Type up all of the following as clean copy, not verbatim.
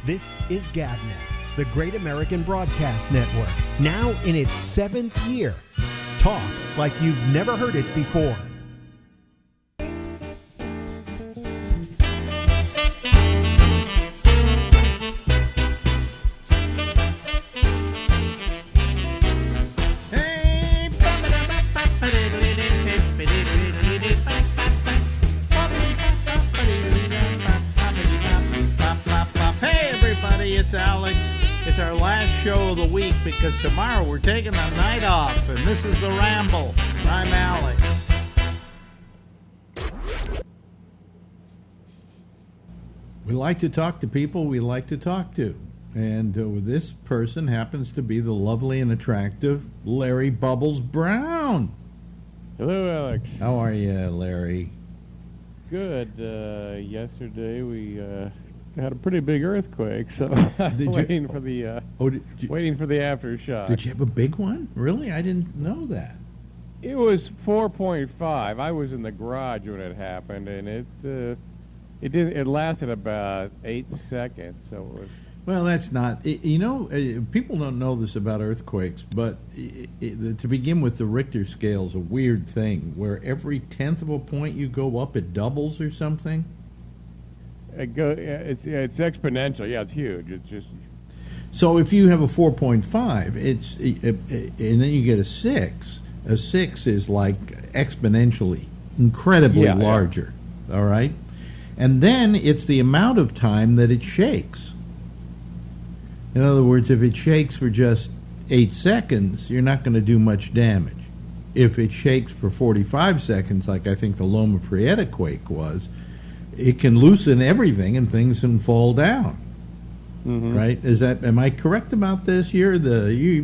This is GabNet, the Great American Broadcast Network, now in its 7th year. Talk like you've never heard it before. Because tomorrow we're taking a night off, and this is the Ramble. I'm Alex. We like to talk to people we like to talk to. And this person happens to be the lovely and attractive Larry Bubbles Brown. Hello, Alex. How are you, Larry? Good. Yesterday we had a pretty big earthquake, so waiting for the aftershock. Did you have a big one? Really? I didn't know that. It was 4.5. I was in the garage when it happened, and it lasted about 8 seconds. So it was. Well, that's not. People don't know this about earthquakes, but to begin with, the Richter scale is a weird thing where every tenth of a point you go up, it doubles or something. It's exponential. Yeah, it's huge. It's just so if you have a 4.5, and then you get a 6. A 6 is like exponentially, incredibly larger. Yeah. All right, and then it's the amount of time that it shakes. In other words, if it shakes for just 8 seconds, you're not going to do much damage. If it shakes for 45 seconds, like I think the Loma Prieta quake was, it can loosen everything and things can fall down. Mm-hmm. Right? Am I correct about this? You're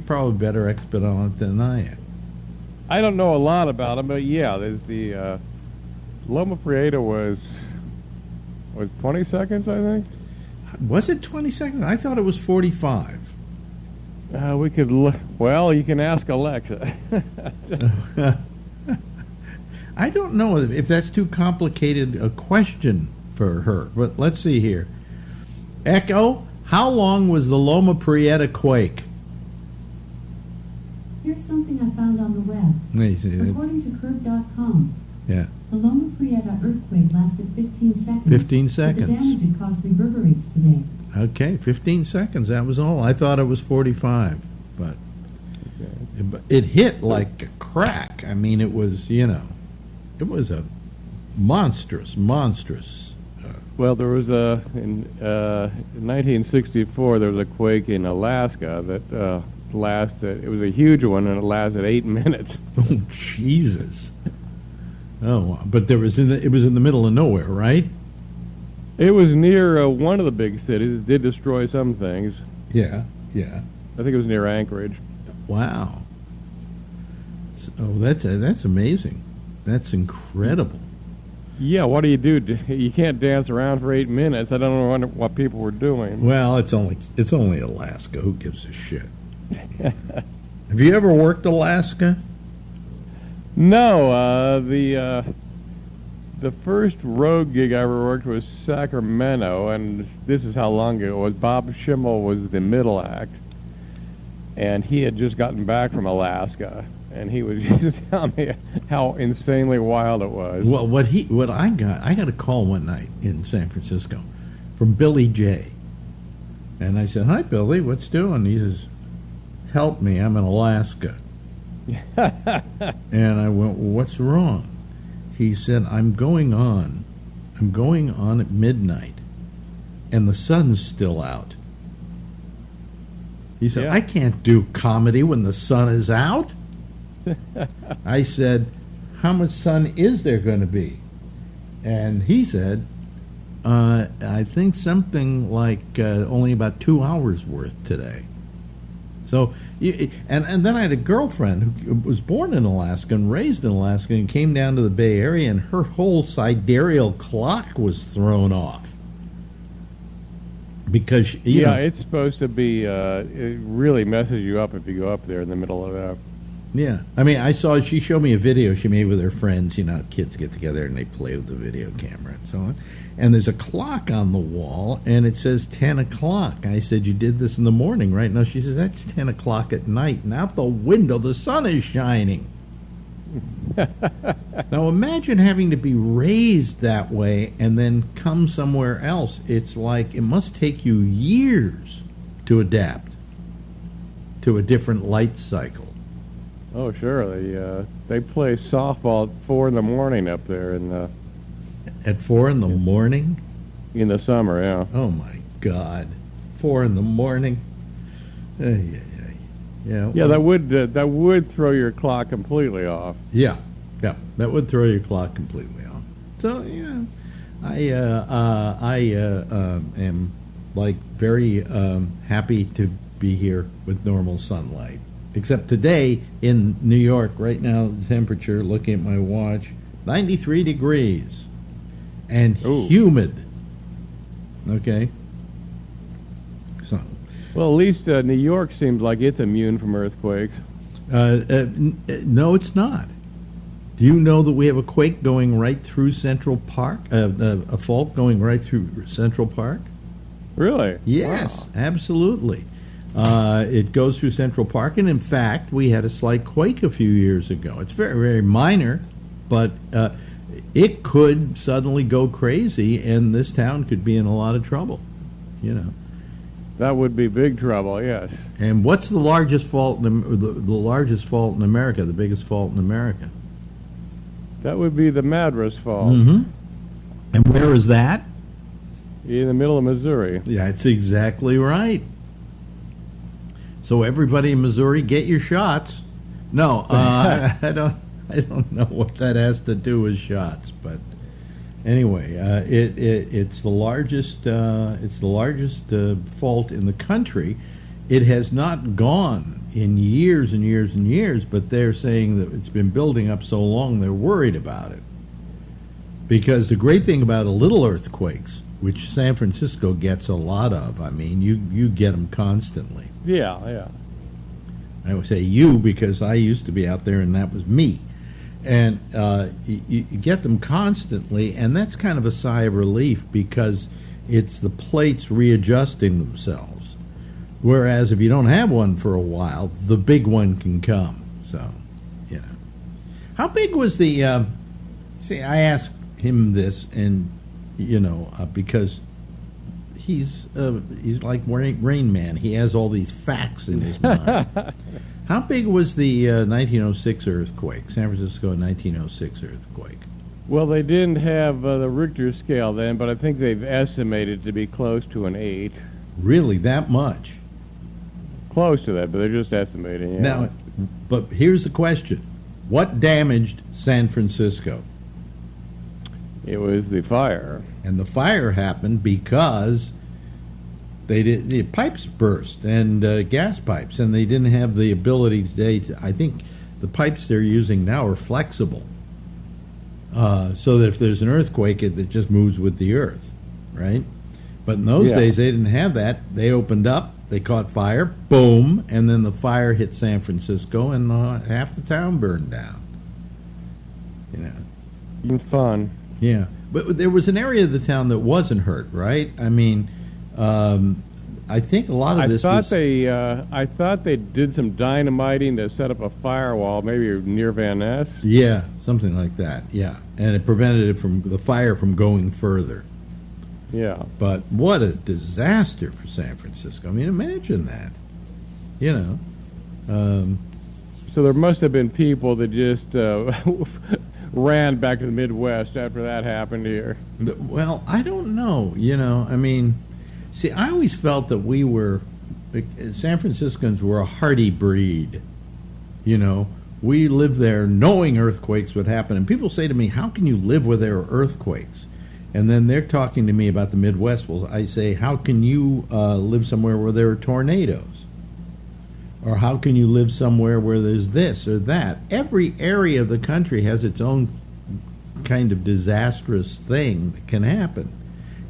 probably better expert on it than I am. I don't know a lot about it, but yeah, there's the Loma Prieta was 20 seconds, I think. Was it 20 seconds? I thought it was 45. We could well, you can ask Alexa. I don't know if that's too complicated a question for her, but let's see here. Echo, how long was the Loma Prieta quake? Here's something I found on the web. According to curve.com, yeah, the Loma Prieta earthquake lasted 15 seconds. 15 seconds. But the damage it caused reverberates today. Okay, 15 seconds. That was all. I thought it was 45, but it hit like a crack. I mean, it was, it was a monstrous. Well, there was in 1964 there was a quake in Alaska that lasted. It was a huge one, and it lasted 8 minutes. Oh Jesus! Oh, but it was in the middle of nowhere, right? It was near one of the big cities. It did destroy some things. Yeah. I think it was near Anchorage. Wow. Oh, that's amazing. That's incredible. Yeah, what do? You can't dance around for 8 minutes. I don't know what people were doing. Well, it's only Alaska. Who gives a shit? Have you ever worked Alaska? No. The first road gig I ever worked was Sacramento, and this is how long ago it was. Bob Schimmel was the middle act, and he had just gotten back from Alaska. And he was just telling me how insanely wild it was. Well, I got a call one night in San Francisco from Billy J. And I said, "Hi, Billy, what's doing?" He says, "Help me, I'm in Alaska." And I went, "What's wrong?" He said, I'm going on at midnight, and the sun's still out." He said, "I can't do comedy when the sun is out." I said, "How much sun is there going to be?" And he said, I think something like only about 2 hours worth today. So, and then I had a girlfriend who was born in Alaska and raised in Alaska and came down to the Bay Area, and her whole sidereal clock was thrown off. Because, it's supposed to be, it really messes you up if you go up there in the middle of that. Yeah. I mean, she showed me a video she made with her friends. You know, kids get together and they play with the video camera and so on. And there's a clock on the wall, and it says 10 o'clock. I said, you did this in the morning, right? No, she says, that's 10 o'clock at night. And out the window, the sun is shining. Now, imagine having to be raised that way and then come somewhere else. It's like it must take you years to adapt to a different light cycle. Oh, sure. They play softball at 4 in the morning up there At 4 in the morning? in the summer, yeah. Oh, my God. 4 in the morning? Yeah. Yeah, that would throw your clock completely off. Yeah, that would throw your clock completely off. So, yeah, I am, like, very happy to be here with normal sunlight. Except today in New York, right now, the temperature, looking at my watch, 93 degrees. And humid. Okay? So. Well, at least New York seems like it's immune from earthquakes. No, it's not. Do you know that we have a quake going right through Central Park? A fault going right through Central Park? Really? Yes, Wow. absolutely. It goes through Central Park, and in fact, we had a slight quake a few years ago. It's very, very minor, but it could suddenly go crazy, and this town could be in a lot of trouble, you know. That would be big trouble, yes. And what's the largest fault in the largest fault in America? The biggest fault in America? That would be the Madras Fault Mm-hmm. And where is that? in the middle of Missouri. Yeah, that's exactly right. So everybody in Missouri, get your shots. No, I don't know what that has to do with shots, but anyway, it's the largest fault in the country. It has not gone in years and years and years, but they're saying that it's been building up so long they're worried about it. Because the great thing about the little earthquakes, which San Francisco gets a lot of, I mean, you get them constantly. Yeah. I would say you because I used to be out there and that was me. And you get them constantly, and that's kind of a sigh of relief because it's the plates readjusting themselves. Whereas if you don't have one for a while, the big one can come. So, you know. How big was the... see, I asked him this, and, you know, because he's like Rain Man. He has all these facts in his mind. How big was the 1906 earthquake, San Francisco 1906 earthquake? Well, they didn't have the Richter scale then, but I think they've estimated to be close to an 8. Really, that much? Close to that, but they're just estimating. Yeah. Now, but here's the question. What damaged San Francisco? It was the fire. And the fire happened because the pipes burst and gas pipes, and they didn't have the ability today to, I think the pipes they're using now are flexible, so that if there's an earthquake, it just moves with the earth, right? But in those days, they didn't have that. They opened up, they caught fire, boom, and then the fire hit San Francisco, and half the town burned down. You know, It was fun. yeah. But there was an area of the town that wasn't hurt, right? I mean, I think a lot of this was... I thought they did some dynamiting to set up a firewall, maybe near Van Ness. Yeah, something like that, yeah. And it prevented the fire from going further. Yeah. But what a disaster for San Francisco. I mean, imagine that. You know. So there must have been people that just ran back to the Midwest after that happened here. Well, I don't know. You know, I mean, see, I always felt that San Franciscans were a hardy breed. You know, we lived there knowing earthquakes would happen. And people say to me, how can you live where there are earthquakes? And then they're talking to me about the Midwest. Well, I say, how can you live somewhere where there are tornadoes? Or how can you live somewhere where there's this or that? Every area of the country has its own kind of disastrous thing that can happen.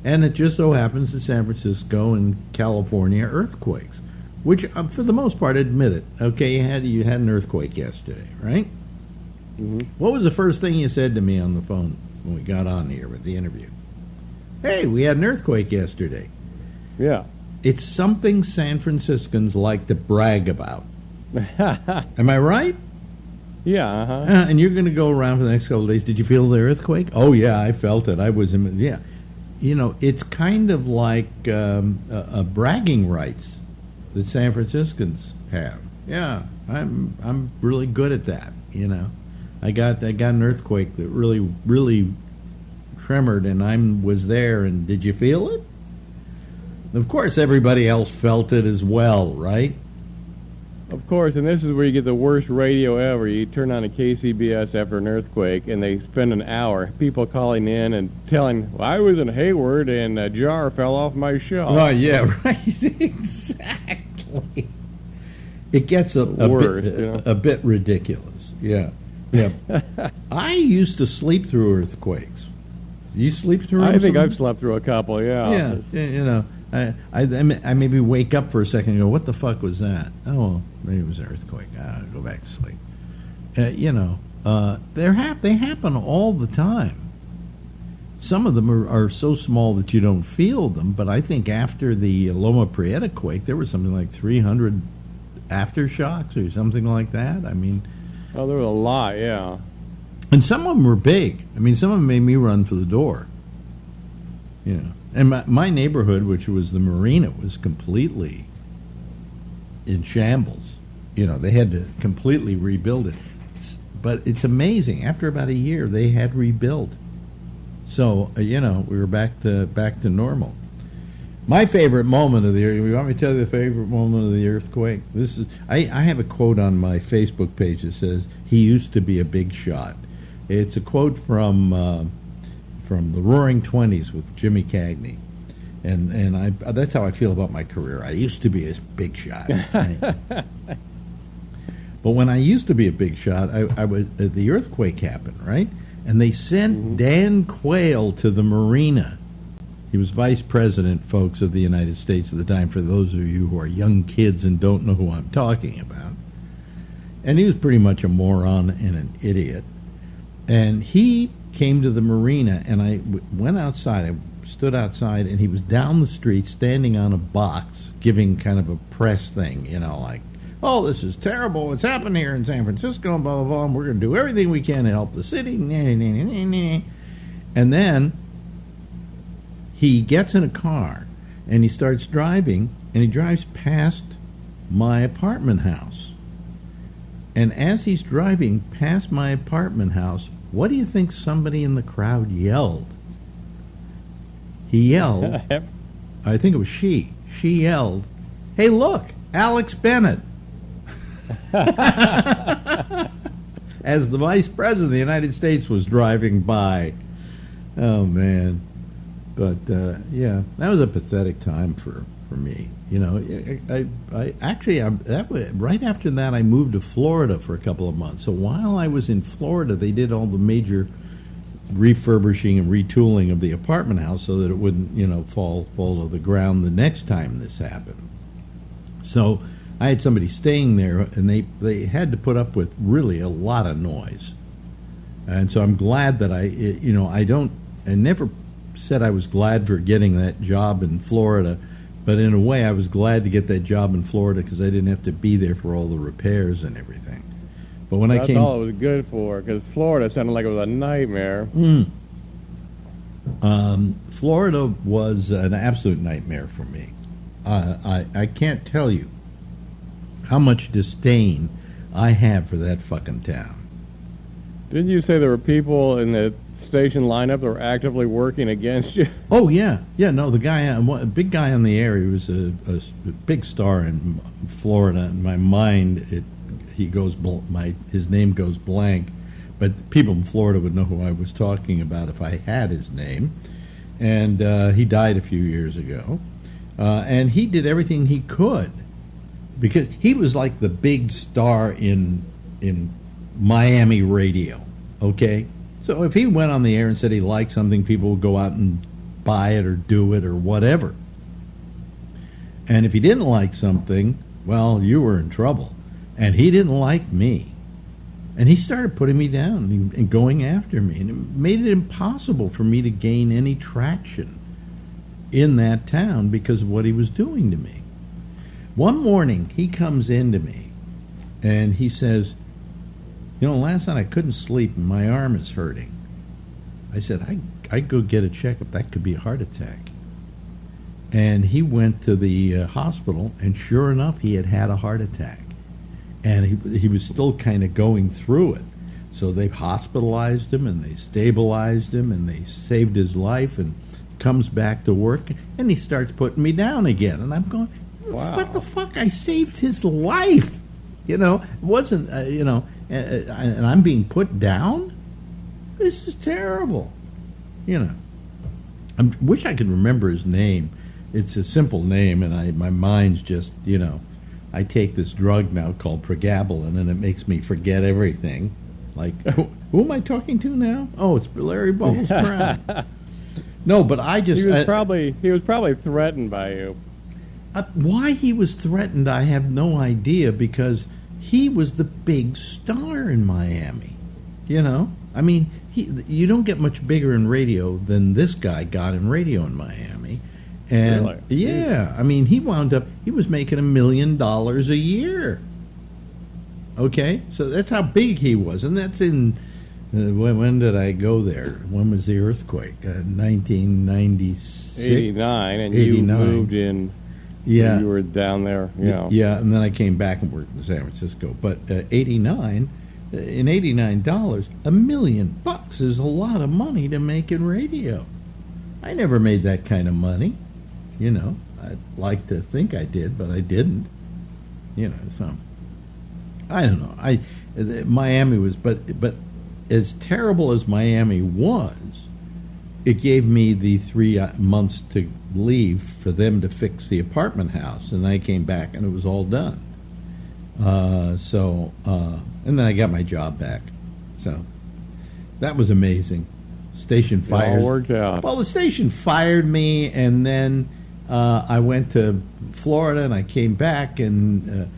And it just so happens that San Francisco and California are earthquakes. which for the most part, admit it. Okay, you had an earthquake yesterday, right? Mm-hmm. What was the first thing you said to me on the phone when we got on here with the interview? Hey, we had an earthquake yesterday. Yeah. It's something San Franciscans like to brag about. Am I right? Yeah, And you're going to go around for the next couple of days. Did you feel the earthquake? Oh, yeah, I felt it. I was in. Yeah. You know, it's kind of like a bragging rights that San Franciscans have. Yeah, I'm really good at that. You know, I got an earthquake that really tremored, and I was there. And did you feel it? Of course, everybody else felt it as well, right? Of course, and this is where you get the worst radio ever. You turn on a KCBS after an earthquake, and they spend an hour, people calling in and telling, well, I was in Hayward, and a jar fell off my shelf. Oh, yeah, right. Exactly. It gets a bit ridiculous. Yeah. Yeah. I used to sleep through earthquakes. You sleep through them? I think I've slept through a couple, yeah. Yeah, you know. I maybe wake up for a second and go, what the fuck was that? Oh, well, maybe it was an earthquake. I'll go back to sleep. You know, they happen all the time. Some of them are so small that you don't feel them, but I think after the Loma Prieta quake, there was something like 300 aftershocks or something like that. I mean... Oh, there was a lot, yeah. And some of them were big. I mean, some of them made me run for the door. You know. And my neighborhood, which was the marina, was completely in shambles. You know, they had to completely rebuild it. But it's amazing. After about a year, they had rebuilt. So, you know, we were back to normal. My favorite moment of the earthquake, you want me to tell you the favorite moment of the earthquake? I have a quote on my Facebook page that says, he used to be a big shot. It's a quote from the Roaring Twenties with Jimmy Cagney, and that's how I feel about my career. I used to be a big shot, right? But when I used to be a big shot, I was the earthquake happened, right? And they sent Dan Quayle to the marina. He was vice president, folks, of the United States at the time. For those of you who are young kids and don't know who I'm talking about, and he was pretty much a moron and an idiot, and he came to the marina, and I went outside. I stood outside, and he was down the street standing on a box giving kind of a press thing, you know, like, oh, this is terrible. What's happened here in San Francisco, and blah, blah, blah, and we're going to do everything we can to help the city. And then he gets in a car, and he starts driving, and he drives past my apartment house. And as he's driving past my apartment house, what do you think somebody in the crowd yelled? He yelled, I think it was she. She yelled, hey, look, Alex Bennett. As the Vice President of the United States was driving by. Oh, man. But, yeah, that was a pathetic time for me. You know, right after that, I moved to Florida for a couple of months. So while I was in Florida, they did all the major refurbishing and retooling of the apartment house so that it wouldn't, you know, fall to the ground the next time this happened. So I had somebody staying there, and they had to put up with really a lot of noise. And so I'm glad that I never said I was glad for getting that job in Florida. But in a way, I was glad to get that job in Florida because I didn't have to be there for all the repairs and everything. But when that's all it was good for, because Florida sounded like it was a nightmare. Florida was an absolute nightmare for me. I can't tell you how much disdain I have for that fucking town. Didn't you say there were people in the station lineup that were actively working against you? Oh, yeah. Yeah, no, the guy, a big guy on the air, he was a big star in Florida. In my mind, his name goes blank, but people in Florida would know who I was talking about if I had his name. And he died a few years ago. And he did everything he could, because he was like the big star in Miami radio, okay? So if he went on the air and said he liked something, people would go out and buy it or do it or whatever. And if he didn't like something, well, you were in trouble. And he didn't like me. And he started putting me down and going after me. And it made it impossible for me to gain any traction in that town because of what he was doing to me. One morning, he comes into me and he says, last night I couldn't sleep and my arm is hurting. I said, I'd go get a checkup. That could be a heart attack. And he went to the hospital, and sure enough, he had a heart attack. And he was still kind of going through it. So they hospitalized him, and they stabilized him, and they saved his life, and comes back to work, and he starts putting me down again. And I'm going, wow. What the fuck? I saved his life. It wasn't, and I'm being put down? This is terrible. I wish I could remember his name. It's a simple name, and my mind's just, I take this drug now called pregabalin, and it makes me forget everything. Like, who am I talking to now? Oh, it's Larry Bubbles Brown. No, but I just... He was probably threatened by you. Why he was threatened, I have no idea, because he was the big star in Miami. I mean, you don't get much bigger in radio than this guy got in radio in Miami. And really? Yeah, I mean, he was making $1 million a year. Okay, so that's how big he was, and that's in when did I go there? When was the earthquake? 1996, 89, and 89. You moved in. Yeah, you were down there. Yeah, and then I came back and worked in San Francisco. But 89, in $89, $1 million is a lot of money to make in radio. I never made that kind of money. I'd like to think I did, but I didn't. So I don't know. Miami was, but as terrible as Miami was, it gave me the 3 months to leave for them to fix the apartment house, and I came back and it was all done. And then I got my job back. So that was amazing. Station fired. It all worked out. Well, the station fired me, and then I went to Florida, and I came back, and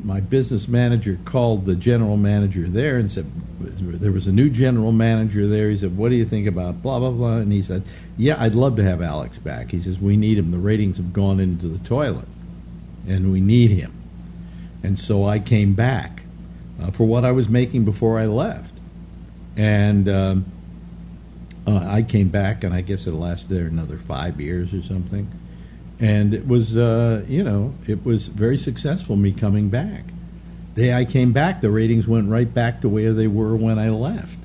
my business manager called the general manager there and said, there was a new general manager there. He said, what do you think about blah, blah, blah? And he said, yeah, I'd love to have Alex back. He says, we need him. The ratings have gone into the toilet, and we need him. And so I came back for what I was making before I left. And I came back, and I guess it lasted there another 5 years or something. And it was, it was very successful, me coming back. The day I came back, the ratings went right back to where they were when I left.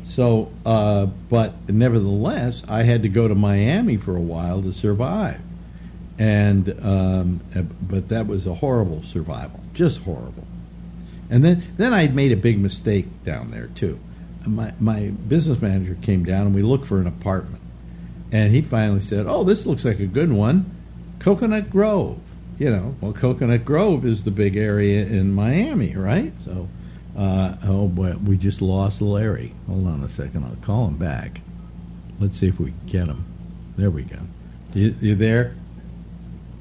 So, but nevertheless, I had to go to Miami for a while to survive. And, but that was a horrible survival, just horrible. And then I made a big mistake down there, too. My business manager came down, and we looked for an apartment. And he finally said, oh, this looks like a good one. Coconut Grove. Well, Coconut Grove is the big area in Miami, right? So, oh, boy, we just lost Larry. Hold on a second. I'll call him back. Let's see if we can get him. There we go. You there?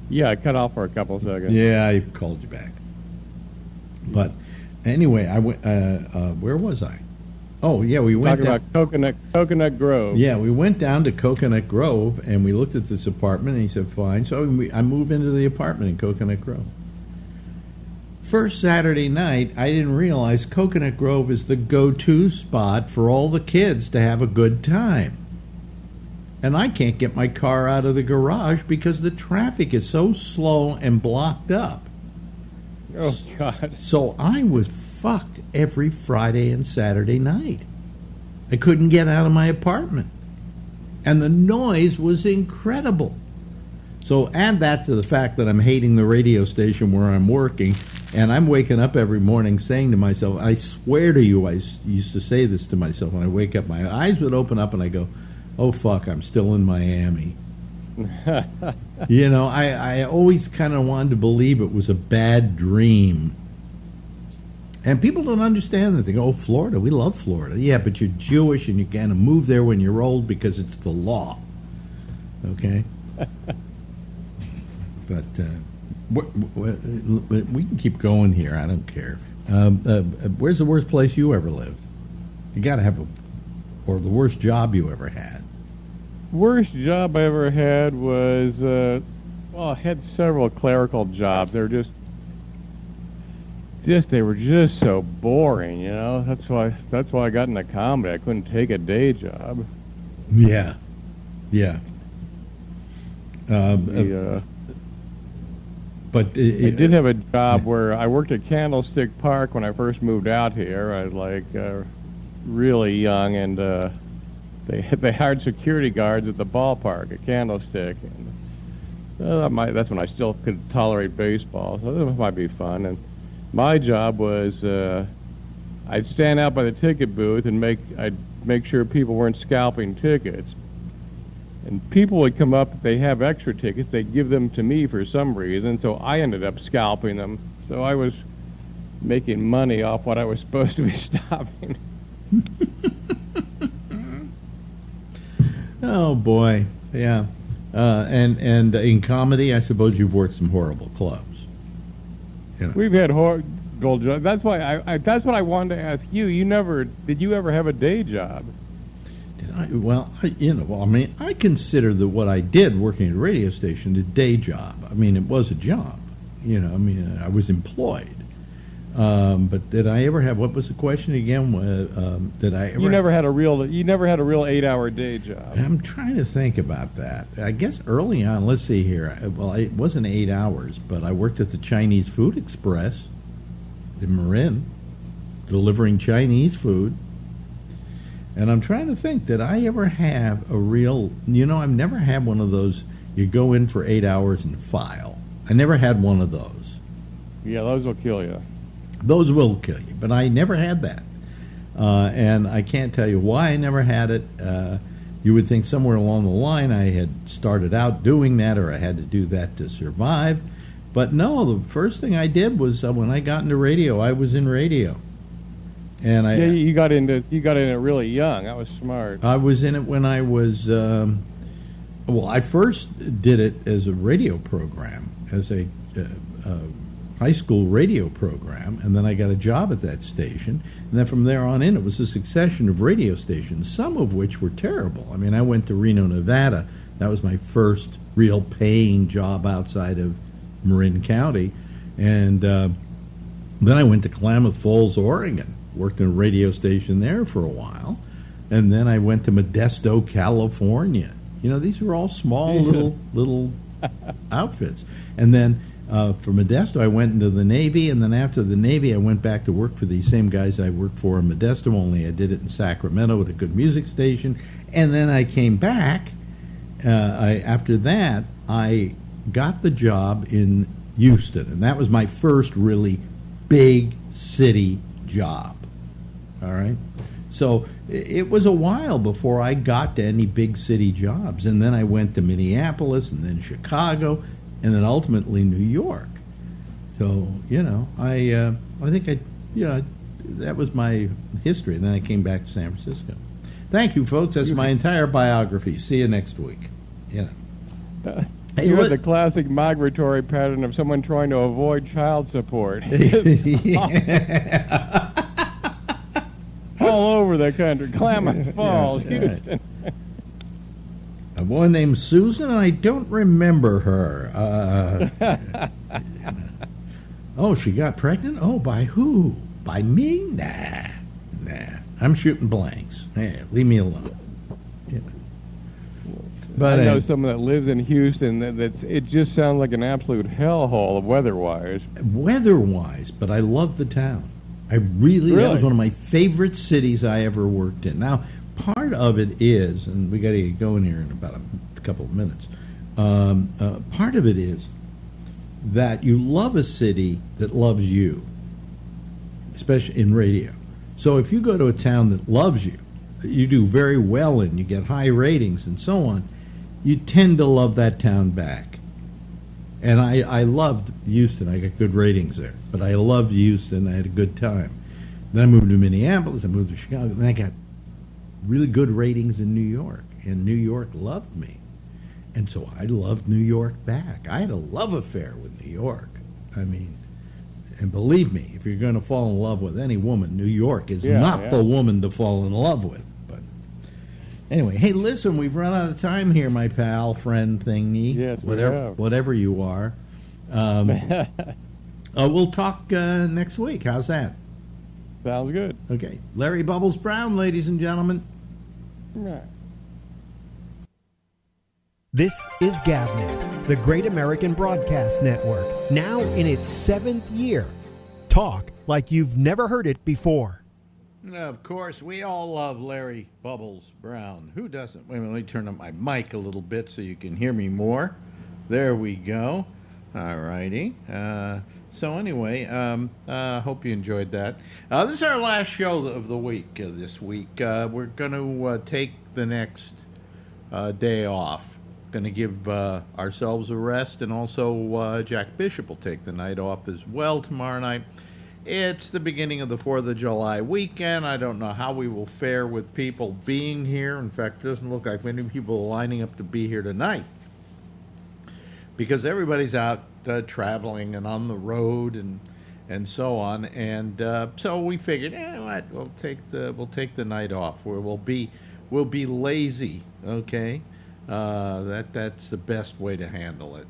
Yeah, I cut off for a couple of seconds. Yeah, I called you back. But anyway, I went. Where was I? Oh, yeah, we went talking about Coconut Grove. Yeah, we went down to Coconut Grove, and we looked at this apartment, and he said, fine. So I moved into the apartment in Coconut Grove. First Saturday night, I didn't realize Coconut Grove is the go-to spot for all the kids to have a good time. And I can't get my car out of the garage because the traffic is so slow and blocked up. Oh, God. So I was fucked every Friday and Saturday night. I couldn't get out of my apartment. And the noise was incredible. So add that to the fact that I'm hating the radio station where I'm working, and I'm waking up every morning saying to myself, I swear to you, I used to say this to myself when I wake up, my eyes would open up and I go, oh fuck, I'm still in Miami. I always kind of wanted to believe it was a bad dream. And people don't understand that. They go, oh, Florida, we love Florida. Yeah, but you're Jewish and you kind of move there when you're old because it's the law. Okay? But We can keep going here. I don't care. Where's the worst place you ever lived? You got to have or the worst job you ever had. Worst job I ever had was, I had several clerical jobs. They were just they were just so boring, you know. That's why I got into comedy. I couldn't take a day job. Yeah. But I did have a job where I worked at Candlestick Park when I first moved out here. I was really young, and they hired security guards at the ballpark at Candlestick. And that's when I still could tolerate baseball, so that might be fun. And my job was I'd stand out by the ticket booth and I'd make sure people weren't scalping tickets. And people would come up, if they have extra tickets, they'd give them to me for some reason, so I ended up scalping them. So I was making money off what I was supposed to be stopping. Oh, boy. Yeah. And in comedy, I suppose you've worked some horrible clubs. You know. We've had horrible jobs. That's why that's what I wanted to ask you. Did you ever have a day job? I consider that what I did working at a radio station a day job. I mean, it was a job. I was employed. But did I ever have? What was the question again? Did I ever? You never had a real 8-hour day job. I'm trying to think about that. I guess early on. Let's see here. Well, it wasn't 8 hours, but I worked at the Chinese Food Express in Marin, delivering Chinese food. And I'm trying to think, did I ever have a real? I've never had one of those. You go in for 8 hours and file. I never had one of those. Yeah, those will kill you. Those will kill you, but I never had that. And I can't tell you why I never had it. You would think somewhere along the line I had started out doing that, or I had to do that to survive. But no, the first thing I did was when I got into radio, I was in radio. And you got in it really young. That was smart. I was in it when I was I first did it as a radio program, as a high school radio program, and then I got a job at that station. And then from there on in, it was a succession of radio stations, some of which were terrible. I mean, I went to Reno, Nevada. That was my first real paying job outside of Marin County. And then I went to Klamath Falls, Oregon, worked in a radio station there for a while. And then I went to Modesto, California. These were all small little outfits. And then for Modesto, I went into the Navy, and then after the Navy, I went back to work for these same guys I worked for in Modesto, only I did it in Sacramento at a good music station. And then I came back. After that, I got the job in Houston, and that was my first really big city job. All right? So it was a while before I got to any big city jobs. And then I went to Minneapolis, and then Chicago, and then ultimately New York. So, I think that was my history. And then I came back to San Francisco. Thank you, folks. That's my entire biography. See you next week. You had the classic migratory pattern of someone trying to avoid child support. All over the country. Klamath Falls, Houston. A woman named Susan, and I don't remember her. Oh, she got pregnant? Oh, by who? By me? Nah. I'm shooting blanks. Leave me alone. Yeah. But I know someone that lives in Houston it just sounds like an absolute hellhole weather-wise. Weather-wise, but I love the town. That was one of my favorite cities I ever worked in. Now, part of it is, and we got to get going here in about a couple of minutes, part of it is that you love a city that loves you, especially in radio. So if you go to a town that loves you, that you do very well in, you get high ratings and so on, you tend to love that town back. And I loved Houston. I got good ratings there. But I loved Houston. I had a good time. Then I moved to Minneapolis. I moved to Chicago. Then I got really good ratings in New York. And New York loved me. And so I loved New York back. I had a love affair with New York. I mean, and believe me, if you're going to fall in love with any woman, New York is not the woman to fall in love with. But anyway, hey, listen, we've run out of time here, my pal, friend, thingy, yes, whatever you are. We'll talk next week. How's that? Sounds good. Okay. Larry Bubbles Brown, ladies and gentlemen. Yeah. This is GabNet, the Great American Broadcast Network, now in its 7th year. Talk like you've never heard it before. Of course, we all love Larry Bubbles Brown. Who doesn't? Wait a minute, let me turn up my mic a little bit so you can hear me more. There we go. All righty. So anyway, hope you enjoyed that. This is our last show of the week this week. We're going to take the next day off. Going to give ourselves a rest, and also Jack Bishop will take the night off as well tomorrow night. It's the beginning of the 4th of July weekend. I don't know how we will fare with people being here. In fact, it doesn't look like many people are lining up to be here tonight because everybody's out traveling and on the road and so on. And so we figured, what? We'll take the night off. Where we'll be lazy, okay. That's the best way to handle it.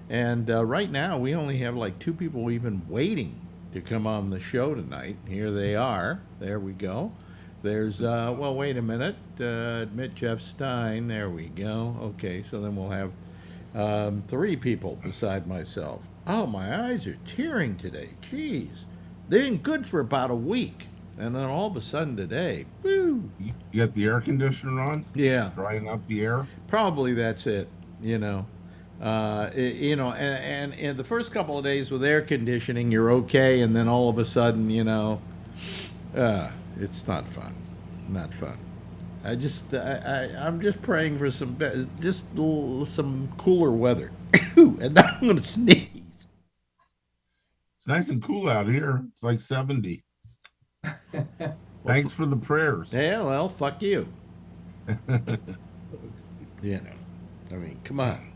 And right now, we only have like 2 people even waiting to come on the show tonight. Here they are. There we go. There's, well, wait a minute. Admit Jeff Stein. There we go. Okay, so then we'll have 3 people beside myself. Oh, my eyes are tearing today. Jeez. They've been good for about a week. And then all of a sudden today, woo! You got the air conditioner on? Yeah. Drying up the air? Probably that's it, and the first couple of days with air conditioning, you're okay, and then all of a sudden, it's not fun. Not fun. I'm just praying for some cooler weather. And now I'm going to sneeze. It's nice and cool out here. It's like 70. Thanks for the prayers. Yeah, well, fuck you. I mean, come on.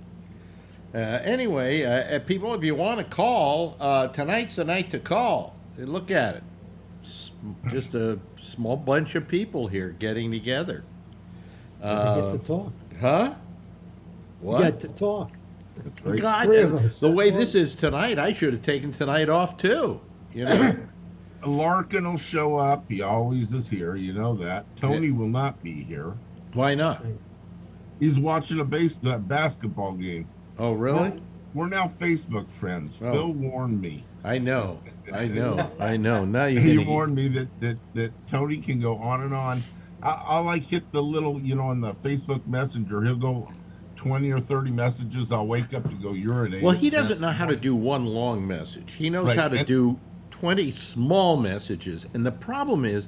Anyway, people, if you want to call, tonight's the night to call. Look at it. Just a small bunch of people here getting together. We get to talk. Huh? What? We get to talk. That's right. God, the way this is tonight, I should have taken tonight off too. Larkin will show up. He always is here. You know that. Tony will not be here. Why not? He's watching a basketball game. Oh, really? We're now Facebook friends. Oh. Phil warned me. I know. Now He warned me that Tony can go on and on. I'll like hit the little, on the Facebook Messenger. He'll go 20 or 30 messages. I'll wake up and go urinate. Well, he doesn't know how to do one long message. He knows how to do 20 small messages. And the problem is,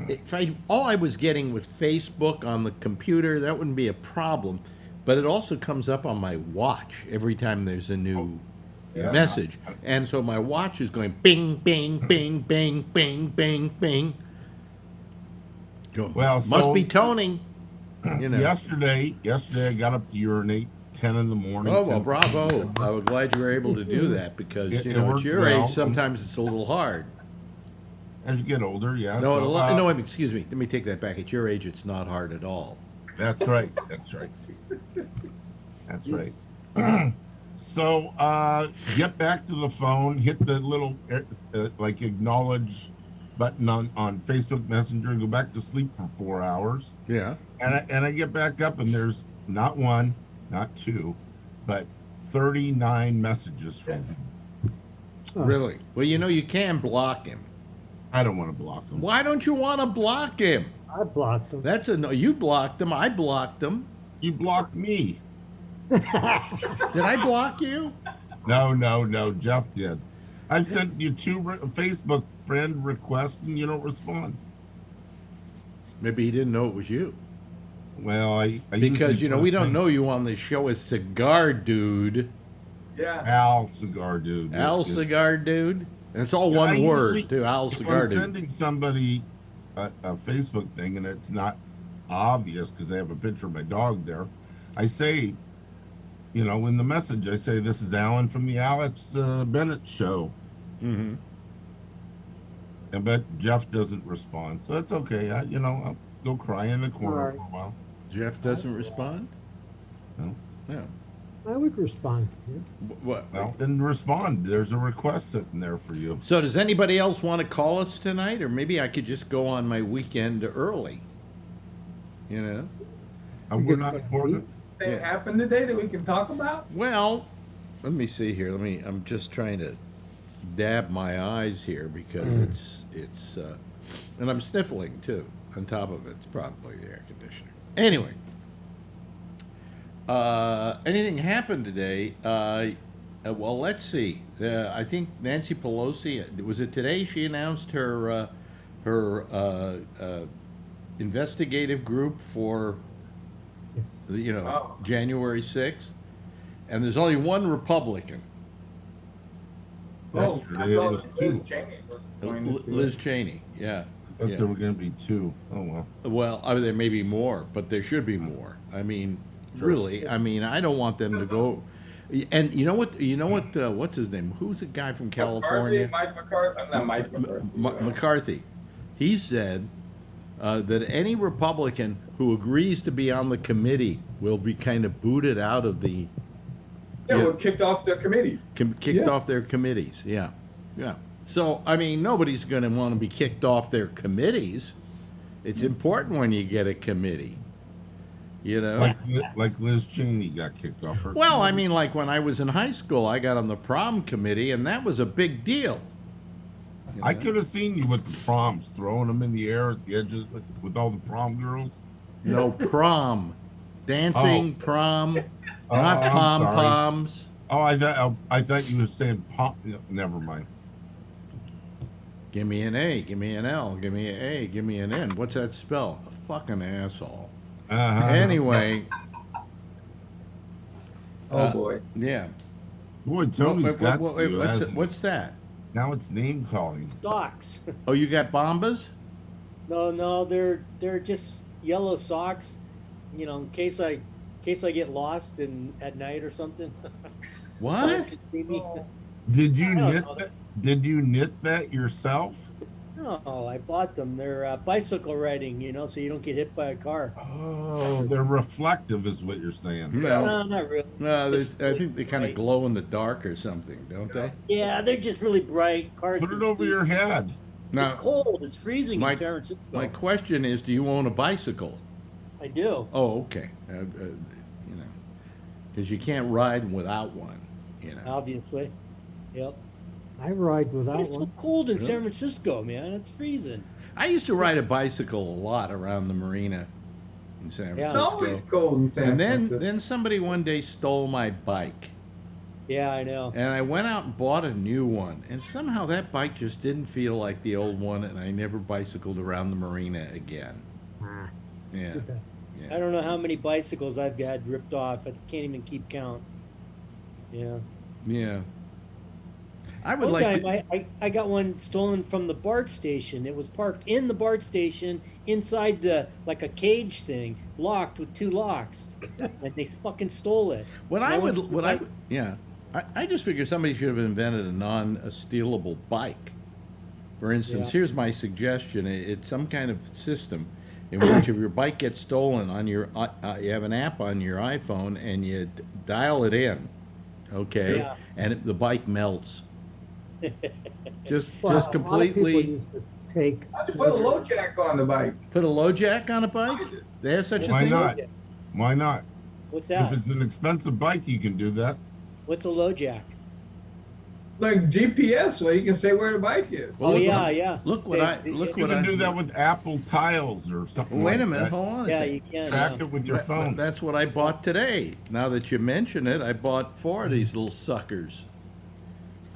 if all I was getting with Facebook on the computer, that wouldn't be a problem. But it also comes up on my watch every time there's a new message. And so my watch is going bing, bing, bing, bing, bing, bing, bing. Well, must be Tony. Yesterday I got up to urinate 10 in the morning. Oh, well, bravo. I was glad you were able to do that because, at your age, sometimes it's a little hard. As you get older, yeah. No, excuse me. Let me take that back. At your age, it's not hard at all. That's right. So, get back to the phone, hit the little, acknowledge button on Facebook Messenger and go back to sleep for 4 hours. Yeah. And I get back up and there's not 1, not 2, but 39 messages from him. Really? Well, you can block him. I don't want to block him. Why don't you want to block him? I blocked him. No, you blocked him. I blocked him. You blocked me. Did I block you? No. Jeff did. I've sent you 2 Facebook friend requests and you don't respond. Maybe he didn't know it was you. Well, I because we don't know you on this show as Cigar Dude. Yeah. Al Cigar Dude. Al Cigar Dude. And it's all one word too. Al Cigar Dude. I'm sending somebody a Facebook thing and it's not obvious because they have a picture of my dog there. I say, in the message, I say, this is Alan from the Alex Bennett show. Mm-hmm. But Jeff doesn't respond, so it's okay. I'll go cry in the corner for a while. Jeff doesn't respond? No. No. I would respond to you. What? Well, then respond. There's a request sitting there for you. So does anybody else want to call us tonight? Or maybe I could just go on my weekend early. We're not important. Anything happened today that we can talk about? Well, let me see here. I'm just trying to dab my eyes here because it's and I'm sniffling too. On top of it, it's probably the air conditioner. Anyway, anything happened today? Well, let's see. I think Nancy Pelosi, was it today she announced her investigative group for January 6th, and there's only one Republican. Yesterday it was Liz two. Cheney was going to Liz Cheney, yeah. I thought there were going to be two. Oh, well. Well, there may be more, but there should be more. I mean, Sure. really, I don't want them to go. And you know what? What's his name? Who's the guy from California? Mike McCarthy. I'm not Mike McCarthy. McCarthy. He said that any Republican who agrees to be on the committee will be kind of booted out of the. We're kicked off their committees. Kicked off their committees. Yeah. So nobody's going to want to be kicked off their committees. It's important when you get a committee. Like Liz Cheney got kicked off her. Well, committee. like when I was in high school, I got on the prom committee, and that was a big deal. I could have seen you with the proms, throwing them in the air at the edges with all the prom girls. No prom, dancing prom, not I'm pom sorry. poms. Oh, I thought you were saying pom. Never mind. Give me an A, give me an L, give me an A, give me an N. What's that spell? A fucking asshole. Anyway. Oh boy. Yeah. Boy, Tony's got you, what's that? Now it's name calling. Socks. Oh, you got Bombas? No, they're just yellow socks. In case I get lost at night or something. What? Did you knit that? Did you knit that yourself? No, I bought them. They're bicycle riding, so you don't get hit by a car. Oh, they're reflective, is what you're saying. No, not really. No, Just I think they kind of bright. glow in the dark or something, don't they? Yeah, they're just really bright. Cars. Put can it over see. your head. Now, It's cold. It's freezing my- in San Francisco. my question is, do you own a bicycle? I do. Oh, okay. Because you can't ride without one. Obviously. Yep. I ride without It's so one. cold in San Francisco, man. It's freezing. I used to ride a bicycle a lot around the marina in San Yeah. It's Francisco. always cold in San And Francisco. then somebody one day stole my bike. Yeah, I know. And I went out and bought a new one. And somehow that bike just didn't feel like the old one, and I never bicycled around the marina again. Ah, Yeah. too bad. I don't know how many bicycles I've got ripped off. I can't even keep count. Yeah. Yeah. I would One like time to. I got one stolen from the BART station. It was parked in the BART station inside like a cage thing, locked with two locks. And they fucking stole it. I just figure somebody should have invented a non-stealable bike. For instance, Yeah. here's my suggestion. It's some kind of system in which if your bike gets stolen on you have an app on your iPhone and you dial it in, okay, Yeah. and the bike melts. just Well, a lot of completely people used to take. Why don't you put a low jack on the bike? put a low jack on a bike. They have such a Why thing. not? Why not? What's If that? it's an expensive bike, you can do that. What's a low jack? Like GPS, so you can say where the bike is. Well, Oh, look yeah, what- yeah. Look what I look You what can I do that with Apple tiles or something. Wait a like minute, that. hold on a Yeah, second. you can. Track yeah. it with your phone. That's what I bought today. Now that you mention it, I bought 4 of these little suckers.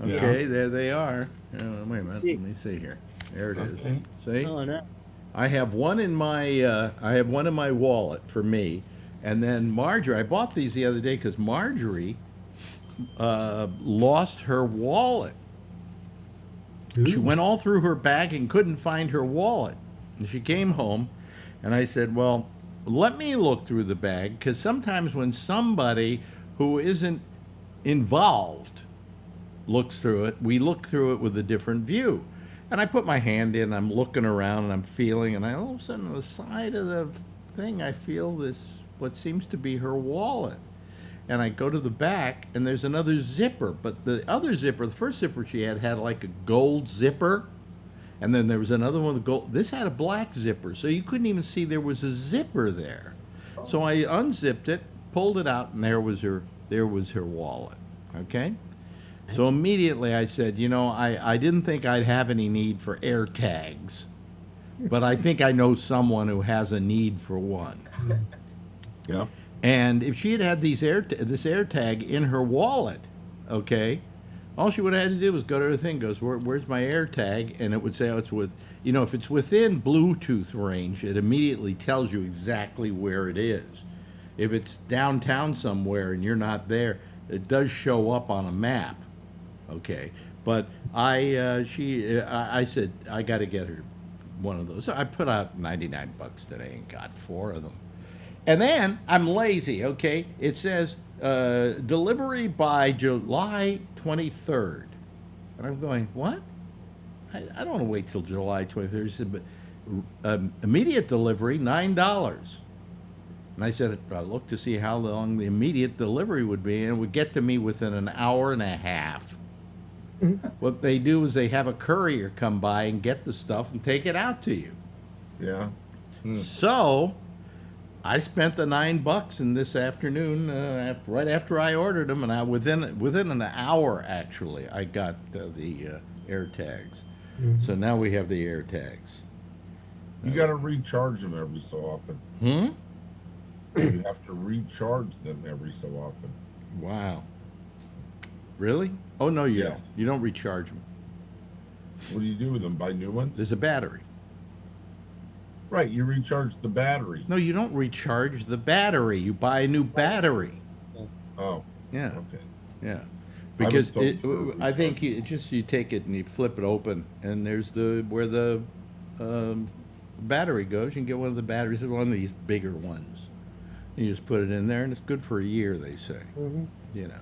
Okay, there they are. Wait a minute, let me see here. There it is. Okay. See, Oh, no. I have one in my wallet for me, and then Marjorie. I bought these the other day because Marjorie lost her wallet. She went all through her bag and couldn't find her wallet. And she came home, and I said, well, let me look through the bag, because sometimes when somebody who isn't involved looks through it, we look through it with a different view. And I put my hand in, I'm looking around, and I'm feeling, and all of a sudden on the side of the thing, I feel this, what seems to be her wallet. And I go to the back, and there's another zipper, but the other zipper, the first zipper she had like a gold zipper, and then there was another one with gold. This had a black zipper, so you couldn't even see there was a zipper there. So I unzipped it, pulled it out, and there was her wallet. Okay? So immediately I said, you know, I didn't think I'd have any need for air tags, but I think I know someone who has a need for one. Yeah. And if she had had this air tag in her wallet, okay, all she would have had to do was go to her thing, goes, where's my air tag? And it would say, oh, it's with, you know, if it's within Bluetooth range, it immediately tells you exactly where it is. If it's downtown somewhere and you're not there, it does show up on a map. Okay, but I said I got to get her one of those. So I put out $99 today and got 4 of them. And then I'm lazy. Okay, it says delivery by July 23rd, and I'm going, what? I don't want to wait till July 23rd. He said, but immediate delivery $9. And I said, I looked to see how long the immediate delivery would be, and it would get to me within an hour and a half. What they do is they have a courier come by and get the stuff and take it out to you. Yeah. So I spent the $9 in this afternoon, right after I ordered them, and within an hour actually, I got the air tags. So now we have the air tags. You got to recharge them every so often. You have to recharge them every so often. Wow. Really? Oh, no, you Yes. don't. You don't recharge them. What do you do with them? Buy new ones? There's a battery. Right, you recharge the battery. No, you don't recharge the battery. You buy a new battery. Oh, Yeah, okay. yeah. I was Because told to I think you take it and you flip it open, and there's where the battery goes. You can get one of the batteries, one of these bigger ones. You just put it in there, and it's good for a year, they say. You know.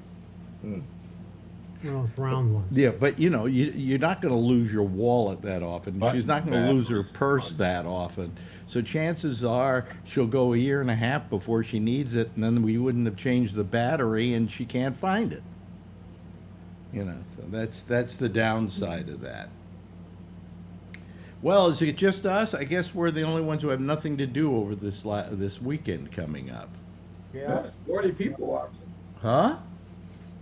Those round ones. Yeah, but you know, you're not going to lose your wallet that often. But She's not going to lose her batteries purse on. that often. So chances are she'll go a year and a half before she needs it, and then we wouldn't have changed the battery, and she can't find it. You know, so that's the downside of that. Well, is it just us? I guess we're the only ones who have nothing to do over this weekend coming up. Yeah, there's 40 people watching. Huh?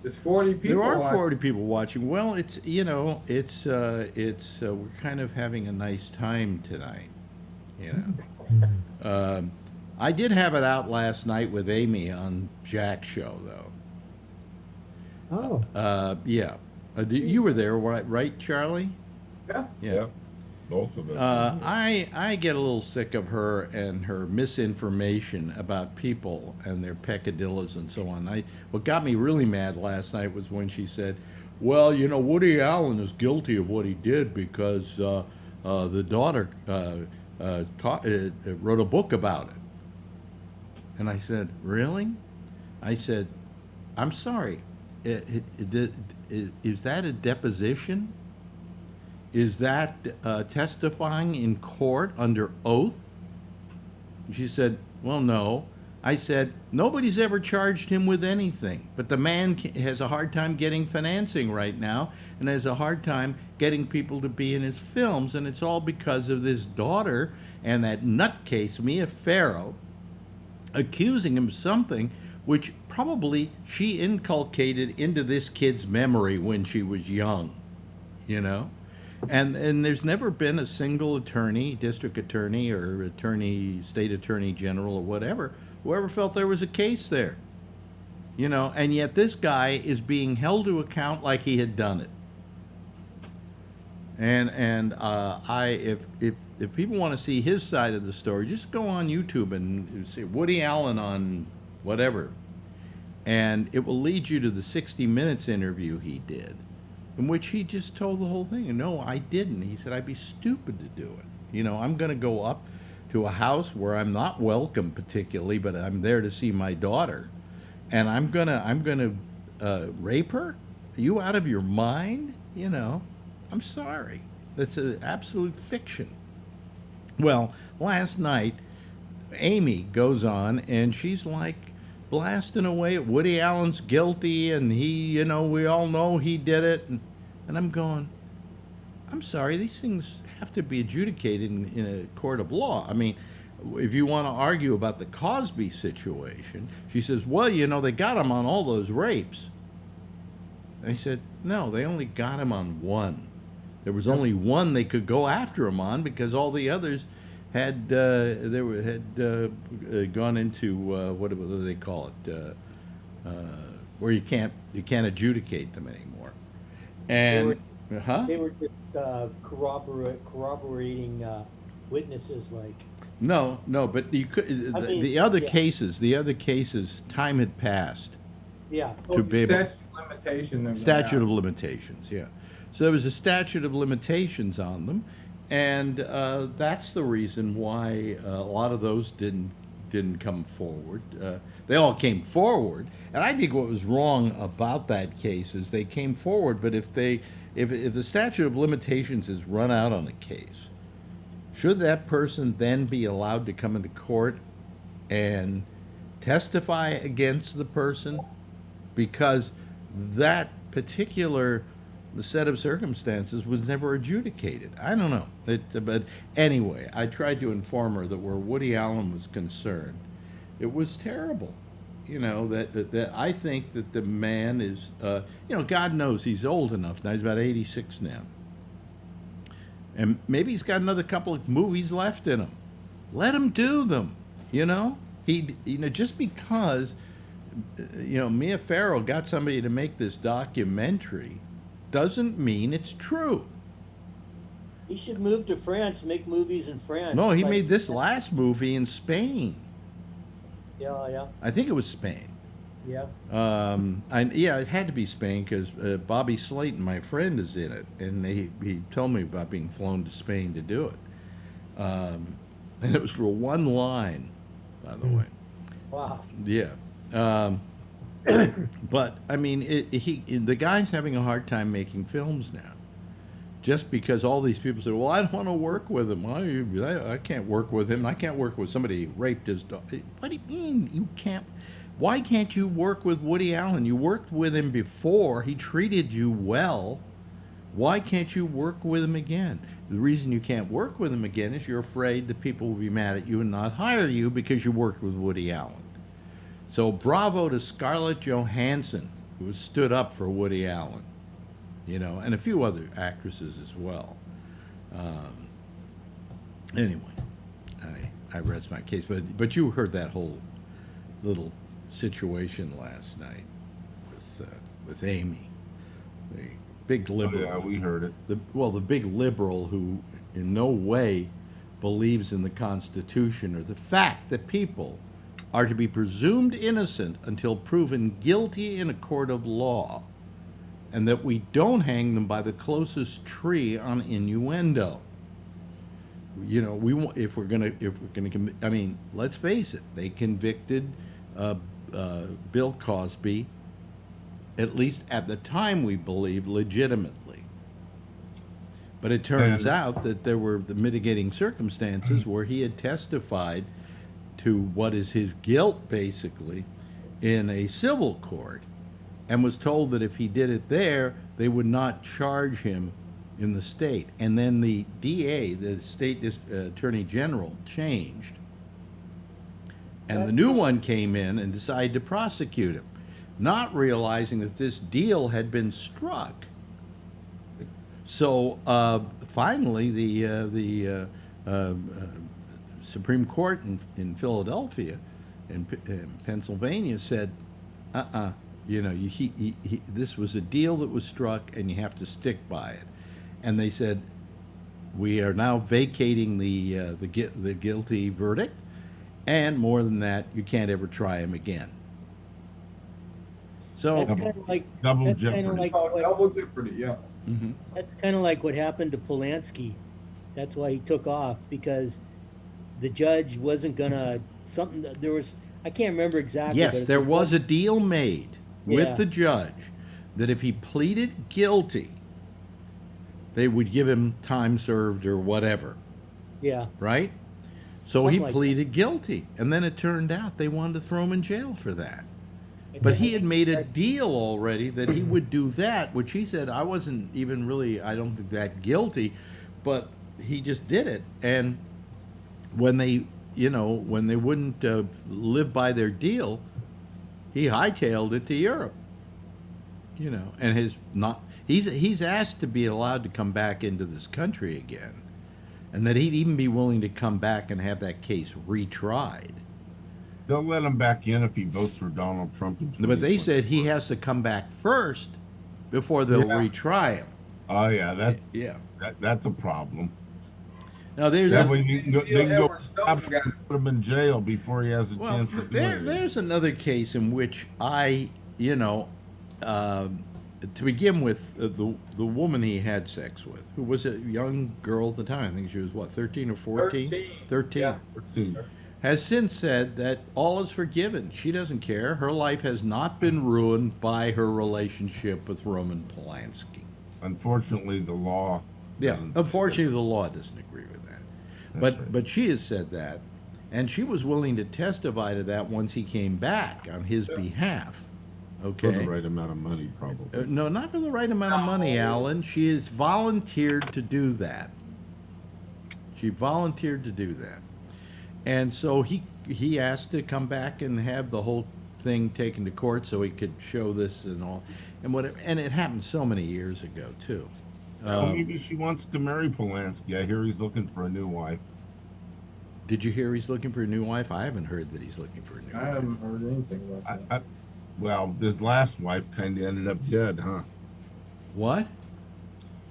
There's 40 people There are watching. 40 people watching. Well, it's we're kind of having a nice time tonight, you know. I did have it out last night with Amy on Jack's show, though. Oh, Yeah, you were there, right, Charlie? Yeah. Yeah. Both of us. I get a little sick of her and her misinformation about people and their peccadillos and so on. What got me really mad last night was when she said, well, you know, Woody Allen is guilty of what he did because the daughter wrote a book about it. And I said, really? I said, I'm sorry. Is that a deposition? Is that testifying in court under oath? She said, well, no. I said, nobody's ever charged him with anything, but the man has a hard time getting financing right now and has a hard time getting people to be in his films, and it's all because of this daughter and that nutcase, Mia Farrow, accusing him of something which probably she inculcated into this kid's memory when she was young, you know? And there's never been a single attorney, district attorney or state attorney general or whatever, whoever felt there was a case there. You know, and yet this guy is being held to account like he had done it. And if people want to see his side of the story, just go on YouTube and see Woody Allen on whatever. And it will lead you to the 60 Minutes interview he did, in which he just told the whole thing. And no, I didn't. He said, I'd be stupid to do it. You know, I'm going to go up to a house where I'm not welcome particularly, but I'm there to see my daughter, and I'm gonna rape her? Are you out of your mind? You know, I'm sorry. That's an absolute fiction. Well, last night, Amy goes on, and she's like blasting away at Woody Allen's guilty, and he, you know, we all know he did it. And I'm going, I'm sorry, these things have to be adjudicated in a court of law. I mean, if you want to argue about the Cosby situation, she says, well, you know, they got him on all those rapes. I said, no, they only got him on one. There was only one they could go after him on because all the others had gone into what do they call it, where you can't adjudicate them anymore. And they were just corroborating witnesses, like. No, but you could. The other cases, time had passed. Yeah. Statute of limitations. Statute of limitations, yeah. So there was a statute of limitations on them, and that's the reason why a lot of those didn't come forward. They all came forward, and I think what was wrong about that case is they came forward, but if the statute of limitations is run out on a case, should that person then be allowed to come into court and testify against the person? Because that particular set of circumstances was never adjudicated. I don't know. But anyway, I tried to inform her that where Woody Allen was concerned, it was terrible. You know, that I think that the man is, you know, God knows he's old enough now. He's about 86 now. And maybe he's got another couple of movies left in him. Let him do them, you know? Just because, you know, Mia Farrow got somebody to make this documentary doesn't mean it's true. He should move to France, make movies in France. No, he made this last movie in Spain. Yeah. I think it was Spain. Yeah. It had to be Spain because Bobby Slayton, my friend, is in it, and he told me about being flown to Spain to do it. And it was for one line, by the way. Wow. Yeah. But I mean, the guy's having a hard time making films now, just because all these people say, "Well, I don't want to work with him. I can't work with him. I can't work with somebody who raped his daughter." What do you mean you can't? Why can't you work with Woody Allen? You worked with him before. He treated you well. Why can't you work with him again? The reason you can't work with him again is you're afraid that people will be mad at you and not hire you because you worked with Woody Allen. So bravo to Scarlett Johansson, who stood up for Woody Allen, you know, and a few other actresses as well. Anyway, I rest my case. But you heard that whole little situation last night with Amy, the big liberal. Oh, yeah, we heard it. The big liberal who in no way believes in the Constitution or the fact that people are to be presumed innocent until proven guilty in a court of law, and that we don't hang them by the closest tree on innuendo. You know, if we're gonna, I mean, let's face it, they convicted Bill Cosby, at least at the time we believe, legitimately. But it turns out that there were the mitigating circumstances where he had testified to what is his guilt, basically, in a civil court, and was told that if he did it there, they would not charge him in the state. And then the DA, the state attorney general, changed. And the new one came in and decided to prosecute him, not realizing that this deal had been struck. So finally, the Supreme Court in Philadelphia, in Pennsylvania, said, you know, this was a deal that was struck, and you have to stick by it. And they said, we are now vacating the guilty verdict, and more than that, you can't ever try him again. So that's kind of like double jeopardy. Double jeopardy, yeah. Mm-hmm. That's kind of like what happened to Polanski. That's why he took off, because the judge wasn't gonna something. There was I can't remember exactly. Yes, but there was a deal made with Yeah. the judge that if he pleaded guilty, they would give him time served or whatever, Yeah. right? So Something he like pleaded guilty, and then it turned out they wanted to throw him in jail for that. But he had made a deal already that he would do that, which he said, I wasn't even really, I don't think that guilty, but he just did it. And when they, when they wouldn't live by their deal, he hightailed it to Europe. And he's asked to be allowed to come back into this country again, and that he'd even be willing to come back and have that case retried. They'll let him back in if he votes for Donald Trump. But they said he has to come back first before they'll retry him. Oh yeah, that's a problem. Now there's that way they can go put him in jail before he has a chance to do it. There's another case in which I, to begin with, the woman he had sex with, who was a young girl at the time, I think she was, 13 or 14? 13. Yeah. 13. Has since said that all is forgiven. She doesn't care. Her life has not been ruined by her relationship with Roman Polanski. Unfortunately, the law unfortunately, the law doesn't agree with that. But she has said that, and she was willing to testify to that once he came back on his behalf. Okay. For the right amount of money, probably. No, not for the right amount of money, Alan. She has volunteered to do that. She volunteered to do that. And so he asked to come back and have the whole thing taken to court so he could show this and all. And it happened so many years ago, too. Well, maybe she wants to marry Polanski. I hear he's looking for a new wife. Did you hear he's looking for a new wife? I haven't heard that he's looking for a new wife. I haven't heard anything about that. Well, his last wife kind of ended up dead, huh? What?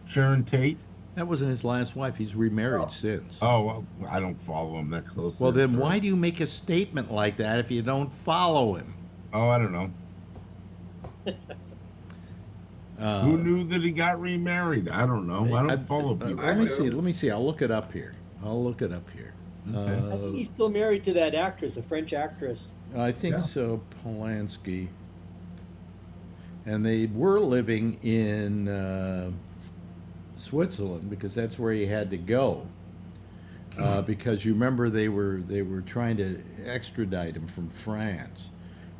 Sharon Tate? That wasn't his last wife. He's remarried since. Oh, well, I don't follow him that closely. Well, then why do you make a statement like that if you don't follow him? Oh, I don't know. Who knew that he got remarried? I don't know. I don't follow people. Let me see. I'll look it up here. Okay. I think he's still married to that actress, a French actress. I think so, Polanski. And they were living in Switzerland because that's where he had to go. Because you remember they were trying to extradite him from France.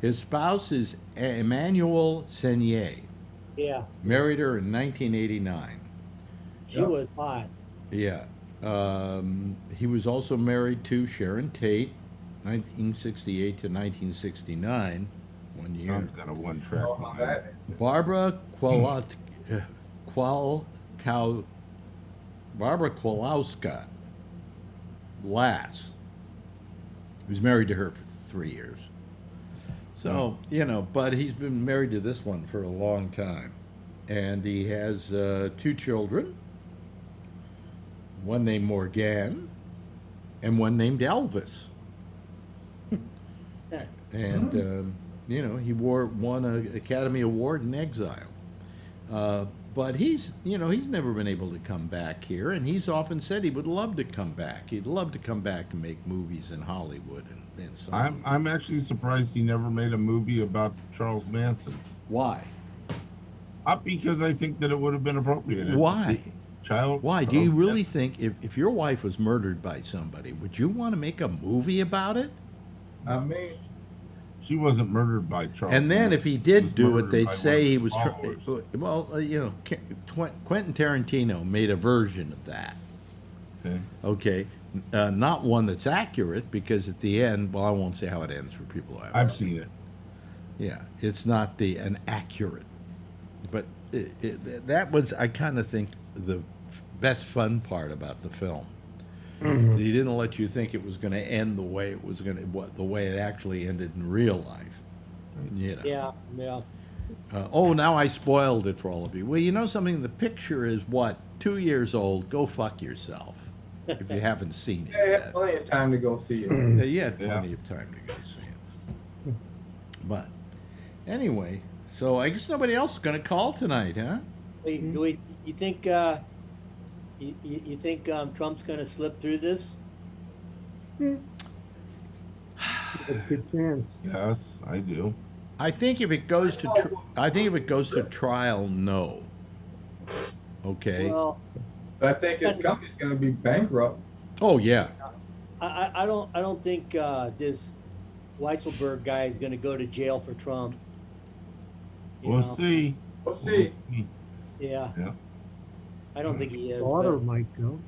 His spouse is Emmanuelle Seigner. Yeah. Married her in 1989. She was hot. Yeah. He was also married to Sharon Tate, 1968 to 1969, 1 year. Tom's got a one-track mind. Barbara Kowalska Lass, who's married to her for 3 years. So, but he's been married to this one for a long time. And he has 2 children, one named Morgan and one named Elvis. And, he won an Academy Award in exile. But he's never been able to come back here, and he's often said he would love to come back. He'd love to come back and make movies in Hollywood and so on. I'm actually surprised he never made a movie about Charles Manson. Why? Because I think that it would have been appropriate. Why? Why? Do you really think if your wife was murdered by somebody, would you want to make a movie about it? I mean, she wasn't murdered by Charles. And then if he did do it, they'd say he was. Quentin Tarantino made a version of that. Okay. Not one that's accurate, because at the end, well, I won't say how it ends for people who haven't I've seen it. Yeah, it's not an accurate, but that was, I kind of think, the best fun part about the film. Mm-hmm. He didn't let you think it was going to end the way it was the way it actually ended in real life. Yeah. Now I spoiled it for all of you. Well, you know something? The picture is 2 years old. Go fuck yourself if you haven't seen it. You had plenty of time to go see it. You had plenty of time to go see it. But anyway, so I guess nobody else is going to call tonight, huh? You think? You think Trump's going to slip through this? A good chance. Yes, I do. I think if it goes to trial, no. Okay. Well, I think his company's going to be bankrupt. Oh yeah. I don't think this Weisselberg guy is going to go to jail for Trump. We'll see. We'll see. Yeah. Yeah. I don't think he is. Daughter but- might go.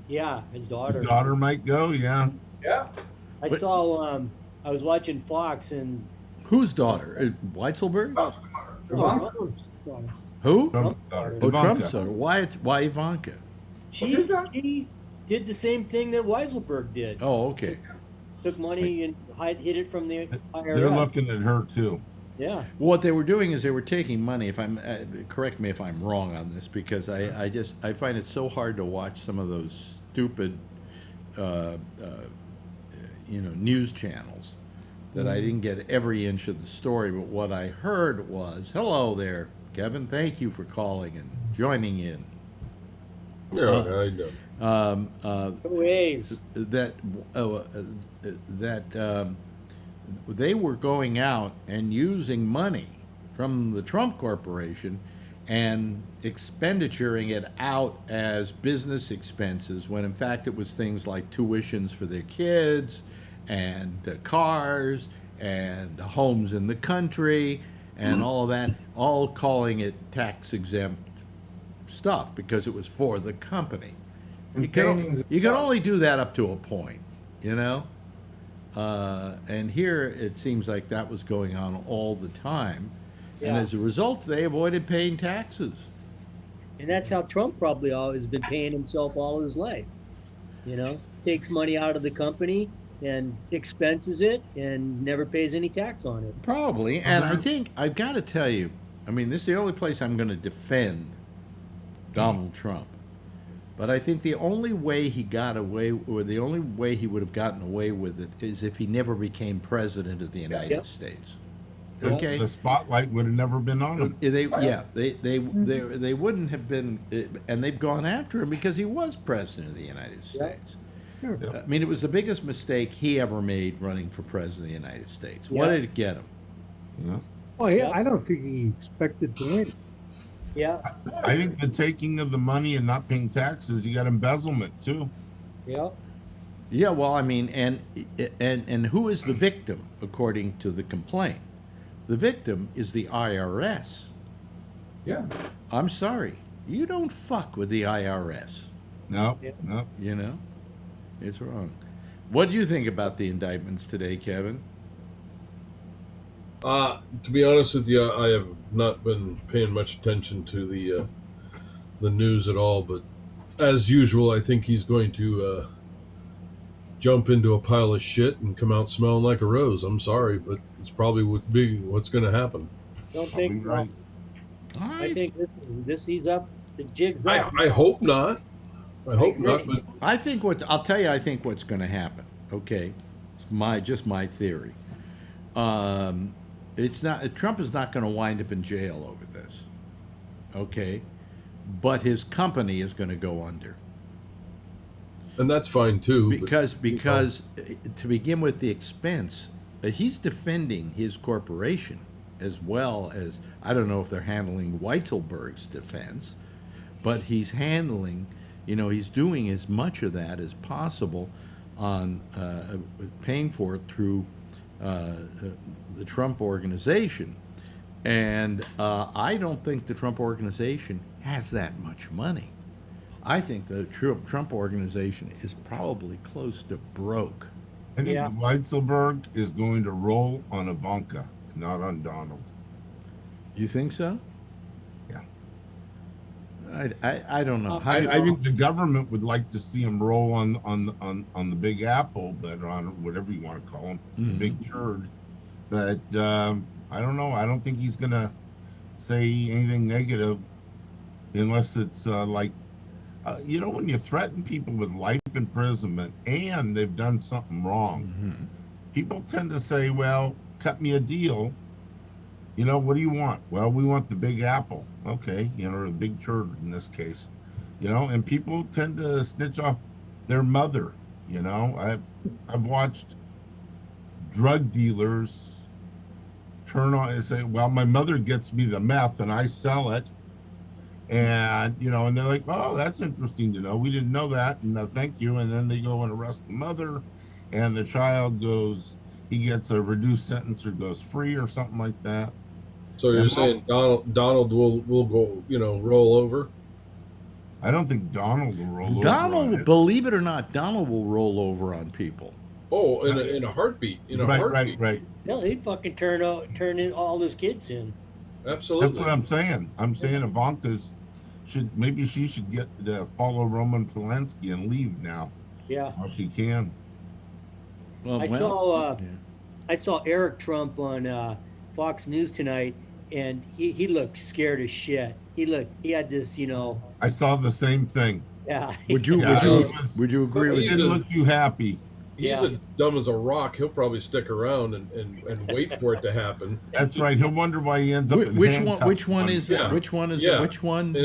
Yeah, his daughter. His daughter might go. Yeah. Yeah. I saw. I was watching Fox and Whose daughter? Weitzelberg? Ivanka. Trump's daughter. Who? Trump's daughter. Oh, Ivanka. Trump's daughter. Why Ivanka? she did the same thing that Weisselberg did. Oh, okay. Took money and hid it from the IRS. They're looking at her too. Yeah. What they were doing is they were taking money. If I'm correct me if I'm wrong on this, because I find it so hard to watch some of those stupid, news channels that I didn't get every inch of the story. But what I heard was, "Hello there, Kevin. Thank you for calling and joining in." Yeah, I know. Ways. That they were going out and using money from the Trump Corporation and expendituring it out as business expenses, when in fact it was things like tuitions for their kids and cars and homes in the country and all of that, all calling it tax exempt stuff because it was for the company. You can only do that up to a point, you know? And here it seems like that was going on all the time. Yeah. And as a result, they avoided paying taxes. And that's how Trump probably always been paying himself all his life. Takes money out of the company and expenses it and never pays any tax on it. Probably. And I think, I've got to tell you, I mean, this is the only place I'm going to defend Donald Trump. But I think the only way he got away, or the only way he would have gotten away with it, is if he never became president of the United States. Okay. The spotlight would have never been on him. They wouldn't have been, and they've gone after him because he was president of the United States. Sure. I mean, it was the biggest mistake he ever made running for president of the United States. What did it get him? Yeah. Oh, yeah, I don't think he expected to win. Yeah. I think the taking of the money and not paying taxes, you got embezzlement too. Yeah. Yeah, well, I mean, and who is the victim according to the complaint? The victim is the IRS. Yeah. I'm sorry, you don't fuck with the IRS. No, Yeah. no. You know, it's wrong. What do you think about the indictments today, Kevin? To be honest with you, I have not been paying much attention to the news at all. But as usual, I think he's going to jump into a pile of shit and come out smelling like a rose. I'm sorry, but it's probably what's going to happen. Don't think Right. I think this he's up. The jig's up. I hope not. I hope not. But I think I'll tell you. I think what's going to happen. Okay, it's just my theory. It's not. Trump is not going to wind up in jail over this. Okay, but his company is going to go under. and that's fine too. Because to begin with, the expense, he's defending his corporation as well as, I don't know if they're handling Weitzelberg's defense, but he's handling, he's doing as much of that as possible on paying for it through the Trump organization. And I don't think the Trump organization has that much money. I think the Trump organization is probably close to broke. I think Weitzelberg is going to roll on Ivanka, not on Donald. You think so? Yeah. I don't know. I think the government would like to see him roll on the Big Apple, but on whatever you want to call him, the Big Turd. But I don't know. I don't think he's going to say anything negative unless it's when you threaten people with life imprisonment and they've done something wrong, people tend to say, well, cut me a deal. What do you want? Well, we want the Big Apple. Okay, or the Big Turd in this case. And people tend to snitch off their mother, You know, I've watched drug dealers turn on and say, "Well, my mother gets me the meth and I sell it," and and they're like, "Oh, that's interesting to know. We didn't know that, and thank you." And then they go and arrest the mother, and the child he gets a reduced sentence or goes free or something like that. So you're saying Donald will go, roll over? I don't think Donald will roll over. Donald, believe it or not, Donald will roll over on people. Oh, in a heartbeat. Right. Hell, he'd fucking turn in all his kids in. Absolutely. That's what I'm saying. I'm saying Ivanka's maybe she should get to follow Roman Polanski and leave now. Yeah. While she can. I saw Eric Trump on Fox News tonight, and he looked scared as shit. He had this, I saw the same thing. Yeah. Would you agree with He didn't look too happy. He's as dumb as a rock. He'll probably stick around and wait for it to happen. That's right. He'll wonder why he ends up in handcuffs. Which one is that? Yeah. Which one is Yeah. which one?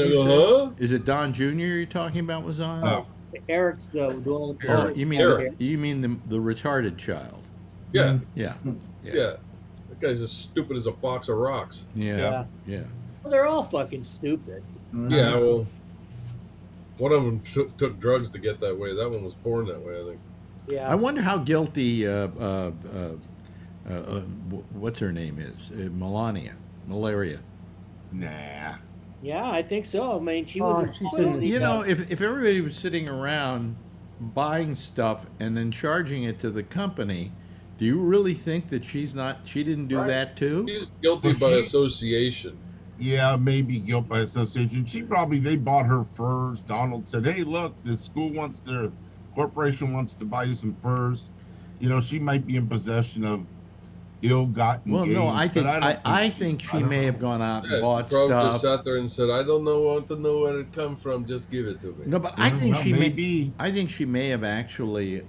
Is it Don Jr. you're talking about was on? No. Eric's the one. Oh, you mean Eric. you mean the retarded child? Yeah. Yeah. Yeah. That guy's as stupid as a box of rocks. Yeah. Well, they're all fucking stupid. Yeah, well, one of them took drugs to get that way. That one was born that way, I think. Yeah. I wonder how guilty what's her name is? Malaria. Nah. Yeah, I think so. I mean, she was. If everybody was sitting around buying stuff and then charging it to the company, do you really think that she didn't do that too? She's guilty by association. Yeah, maybe guilt by association. They bought her furs. Donald said, "Hey, look, the corporation wants to buy you some furs." She might be in possession of ill-gotten gains. Well, no, I think she may have gone out and bought stuff. Just sat there and said, "I don't want to know where it come from. Just give it to me." No, but I think she may have actually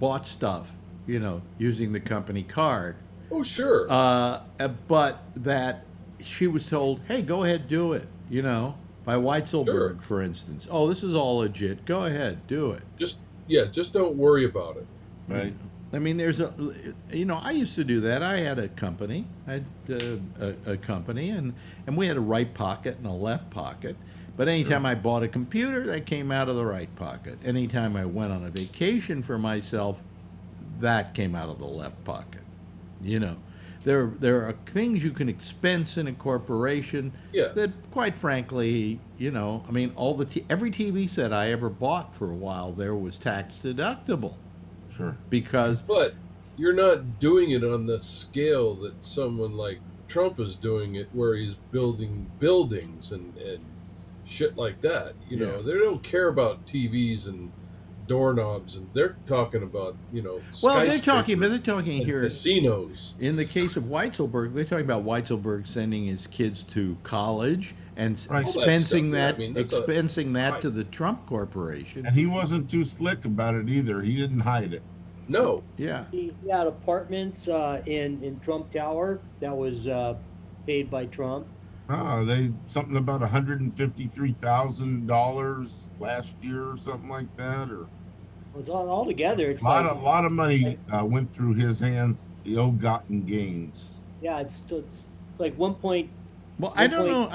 bought stuff, using the company card. Oh, sure. But that she was told, "Hey, go ahead, do it." By Weitzelberg, for instance. "Oh, this is all legit. Go ahead, do it." Just don't worry about it. Right. I mean, I used to do that. I had a company. I had a company, and we had a right pocket and a left pocket. But anytime I bought a computer, that came out of the right pocket. Anytime I went on a vacation for myself, that came out of the left pocket. There are things you can expense in a corporation that, quite frankly, every TV set I ever bought for a while there was tax deductible. Sure. But you're not doing it on the scale that someone like Trump is doing it, where he's building buildings and shit like that. They don't care about TVs and doorknobs, and they're talking about they're talking here casinos. In the case of Weitzelberg, they're talking about Weitzelberg sending his kids to college and expensing that to the Trump Corporation. And he wasn't too slick about it either. He didn't hide it. No. Yeah. He had apartments in Trump Tower that was paid by Trump. Something about $153,000 last year or something like that, or it was all together. It's a lot of money went through his hands. The ill-gotten gains. Yeah, it's like 1. Well, I don't know.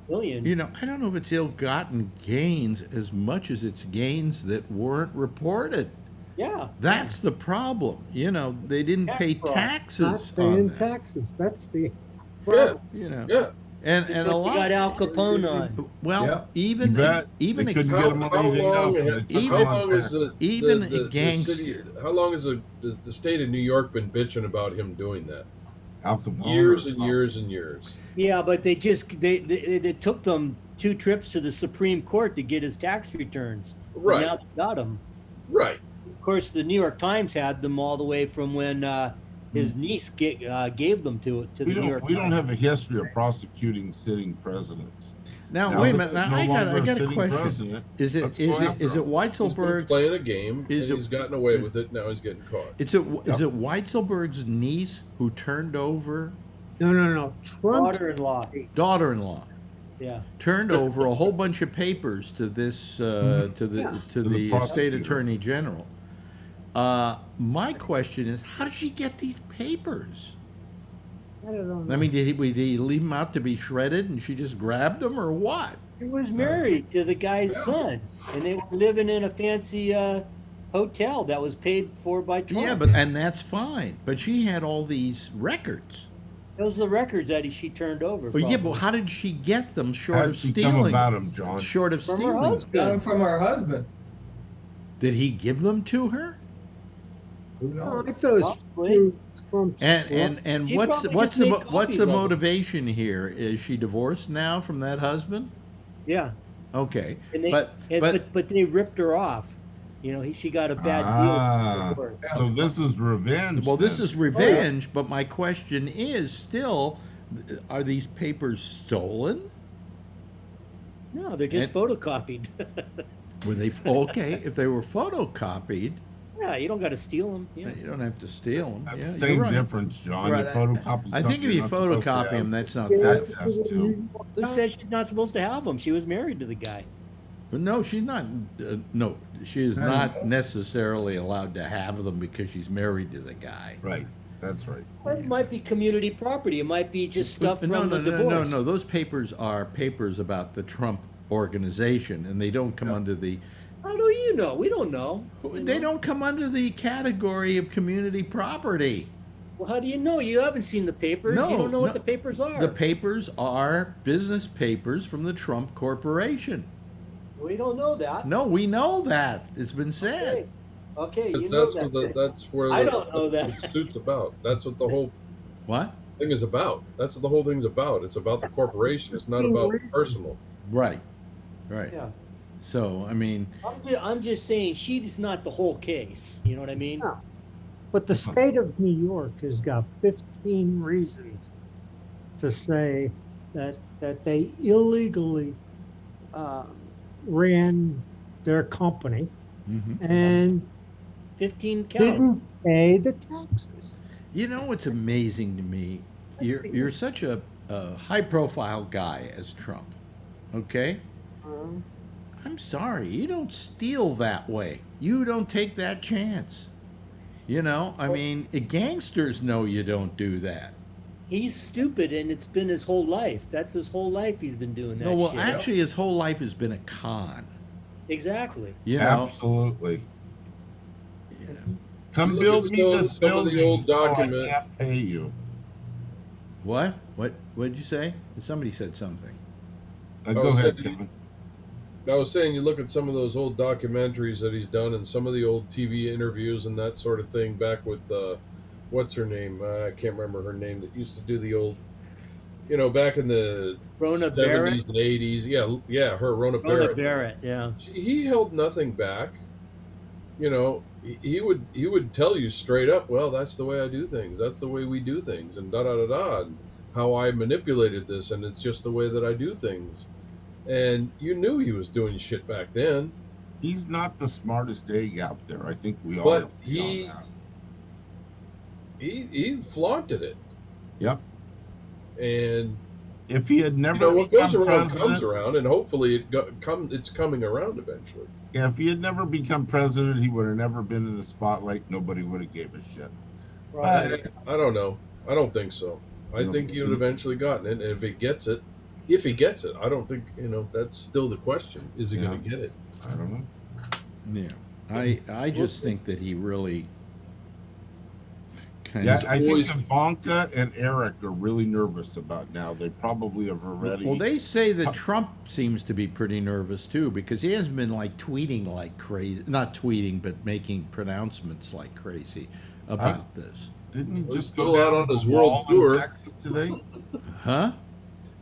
Billion. I don't know if it's ill-gotten gains as much as it's gains that weren't reported. Yeah, that's the problem. They didn't pay taxes. Not paying taxes. That's the problem. Yeah. And a lot got Al Capone on. Well, even a gangster. How long has the state of New York been bitching about him doing that? Al Capone. Years and years and years. Yeah, but they took them 2 trips to the Supreme Court to get his tax returns. Right. Now they got them. Right. Of course, the New York Times had them all the way from when his niece gave them to the New York Times. We don't have a history of prosecuting sitting presidents. Now wait a minute. Now, I got a question. Is it Weitzelberg's playing a game? He's gotten away with it. Now he's getting caught. Is it Weitzelberg's niece who turned over? No. Trump's daughter-in-law. Daughter-in-law. Yeah. turned over a whole bunch of papers to this to the state prosecutor. attorney general. My question is, how did she get these papers? I don't know. I mean, did he leave them out to be shredded, and she just grabbed them, or what? He was married to the guy's son, and they were living in a fancy hotel that was paid for by Trump. Yeah, and that's fine. But she had all these records. Those are the records that she turned over. Well, yeah, but how did she get them short How'd of she come stealing? about him, John? Short of From her stealing them. husband. Got him from her husband. Did he give them to her? Who No, knows? I thought it was Probably. through Trump's And She what's probably what's just the made what's copies the of them. motivation here? Is she divorced now from that husband? Yeah. Okay, And they, but but they ripped her off. You know, she got a bad Ah, deal. so this is revenge. well, this then. is revenge. But my question is still, are these papers stolen? No, they're just photocopied. Were they okay? If they were photocopied, Yeah, you don't got to steal them. Yeah. you don't have to steal them. That's Yeah, the you're same right. difference, John. Right, You photocopy I think something if you you're not supposed to photocopy have them, that's not access theft. to. Who said she's not supposed to have them? She was married to the guy. But no, she's not. No, she is not necessarily allowed to have them because she's married to the guy. Right, that's right. Or it might be community property. It might be just stuff But from the divorce. no. Those papers are papers about the Trump organization, and they don't come under the. How do you know? We don't know. They don't come under the category of community property. Well, how do you know? You haven't seen the papers. No, You don't know no. what the papers are. The papers are business papers from the Trump Corporation. We don't know that. No, we know that. It's been said. Okay, you Because know that's that. that's where I don't know that. the suit's about. That's what the whole What? thing is about. That's what the whole thing's about. It's about the corporation. It's not about personal. Right. Right. Yeah. So, I mean, I'm just saying she's not the whole case. You know what I mean? No. But the state of New York has got 15 reasons to say that they illegally ran their company and 15 counts. didn't pay the taxes. you know what's amazing to me? You're such a high-profile guy as Trump, okay? I'm sorry, you don't steal that way. You don't take that chance. You know, I mean, gangsters know you don't do that. He's stupid, and it's been his whole life. That's his whole life. He's been doing that. No, well, shit. actually, his whole life has been a con. Exactly. You know, Absolutely. you know. Come Look build at me this some of the building. old document- I can't pay you. What? What did you say? Somebody said something. Go was ahead, saying- Kevin. I was saying, you look at some of those old documentaries that he's done, and some of the old TV interviews and that sort of thing. Back with what's her name? I can't remember her name. That used to do the old, back in the Rona Barrett? 70s and 80s. Yeah, her Rona Rona Barrett. Barrett, yeah. He held nothing back. He would tell you straight up, well, that's the way I do things. That's the way we do things, and da da da da. And how I manipulated this, and it's just the way that I do things. And you knew he was doing shit back then. He's not the smartest egg out there. I think we all But agree on that. he flaunted it. Yep. And If he had never what goes become around president, comes around, and hopefully it's coming around eventually. yeah, if he had never become president, he would have never been in the spotlight. Nobody would have gave a shit. Right. I don't know. I don't think so. I You think don't he would think- eventually gotten it, and if he gets it, I don't think that's still the question. Is he going to get it? I don't know. Yeah, I just think that he really kind Yeah, of. I think always- Ivanka and Eric are really nervous about now. They probably have already. Well, they say that Trump seems to be pretty nervous too because he hasn't been like tweeting like crazy, not tweeting, but making pronouncements like crazy about this. Didn't he He's just still go out down on to his the world wall in tour. Texas today? Huh?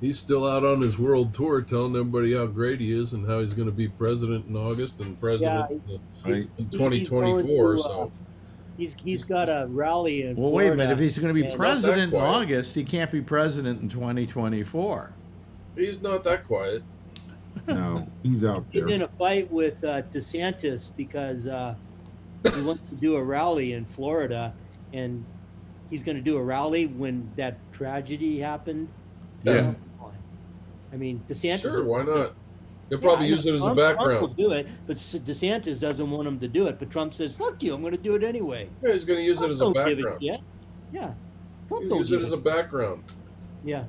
He's still out on his world tour telling everybody how great he is and how he's going to be president in August and president Right. in 2024. So He's got a rally in Well, Florida. wait a minute. If he's going to be and- president in quiet. August, he can't be president in 2024. he's not that quiet. No, he's out He's there. in a fight with DeSantis because he wants to do a rally in Florida, and he's going to do a rally when that tragedy happened. Yeah. I I mean, DeSantis. Sure, why not? They'll probably use it as a background. Trump will do it, but DeSantis doesn't want him to do it. But Trump says, "Fuck you! I'm going to do it anyway." Yeah, he's going to use it as a background. Yeah, Trump Use it as a background. Yeah.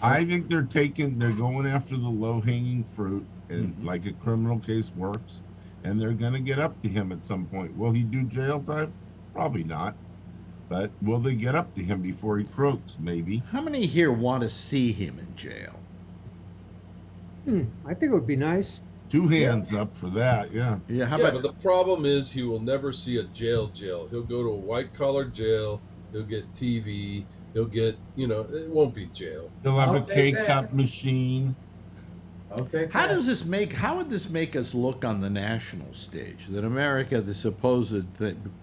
I think they're going after the low-hanging fruit, and like a criminal case works, and they're going to get up to him at some point. Will he do jail time? Probably not. But will they get up to him before he croaks? Maybe. How many here want to see him in jail? I think it would be nice. 2 hands up for that, yeah. Yeah, but the problem is he will never see a jail. He'll go to a white-collar jail. He'll get TV. He'll get, it won't be jail. He'll have a K-cup machine. How would this make us look on the national stage? That America, the supposed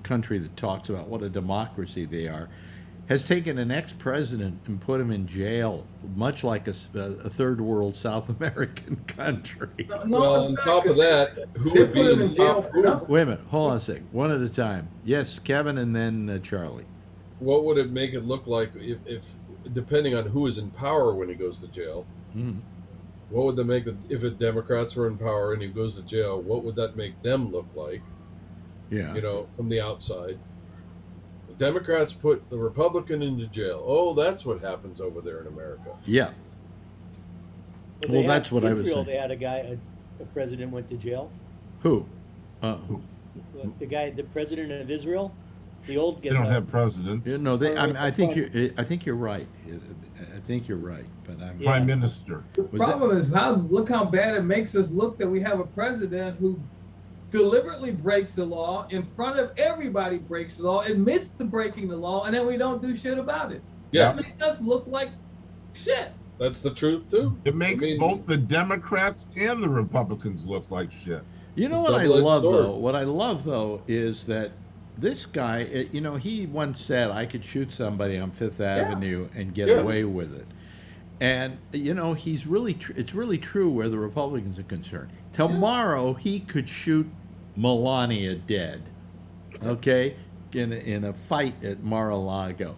country that talks about what a democracy they are, has taken an ex-president and put him in jail, much like a third world South American country. Well, on top of that, who would be in jail for nothing? Wait a minute, hold on a second. One at a time. Yes, Kevin, and then Charlie. What would it make it look like if depending on who is in power when he goes to jail? What would they make if the Democrats were in power and he goes to jail? What would that make them look like? Yeah, from the outside. The Democrats put the Republican into jail. Oh, that's what happens over there in America. Yeah. Well, that's what I was saying. They had a president went to jail. Who? The president of Israel. They don't have presidents. No, I think you're right. I think you're right, but I'm Prime Minister. The problem is look how bad it makes us look that we have a president who deliberately breaks the law in front of everybody, breaks the law, admits to breaking the law, and then we don't do shit about it. Yeah, that makes us look like shit. That's the truth too. It makes both the Democrats and the Republicans look like shit. You know what I love though? What I love though is that this guy, he once said, I could shoot somebody on Fifth Avenue and get away with it. And, it's really true where the Republicans are concerned. Tomorrow, he could shoot Melania dead, okay, in a fight at Mar-a-Lago.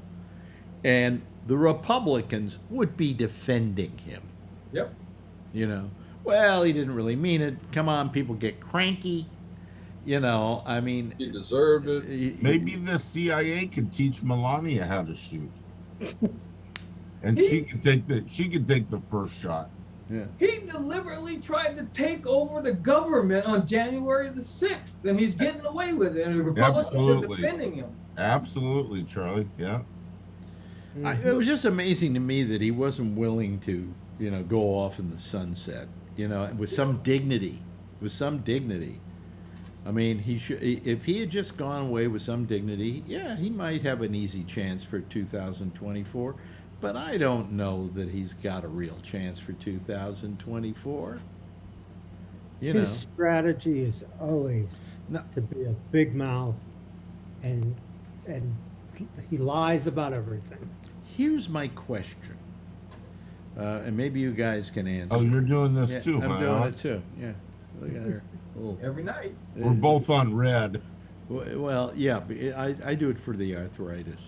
And the Republicans would be defending him. Yep. Well, he didn't really mean it. Come on, people get cranky. He deserved it. Maybe the CIA could teach Melania how to shoot, and she could take the first shot. Yeah. He deliberately tried to take over the government on January the 6th, and he's getting away with it. And the Republicans are defending him. Absolutely, Charlie. Yeah. It was just amazing to me that he wasn't willing to, go off in the sunset, with some dignity. I mean, if he had just gone away with some dignity, he might have an easy chance for 2024. But I don't know that he's got a real chance for 2024. His strategy is always to be a big mouth, and he lies about everything. Here's my question, and maybe you guys can answer. Oh, you're doing this too, I'm doing it too. Yeah, look at her. Every night. We're both on red. Well, yeah, I do it for the arthritis.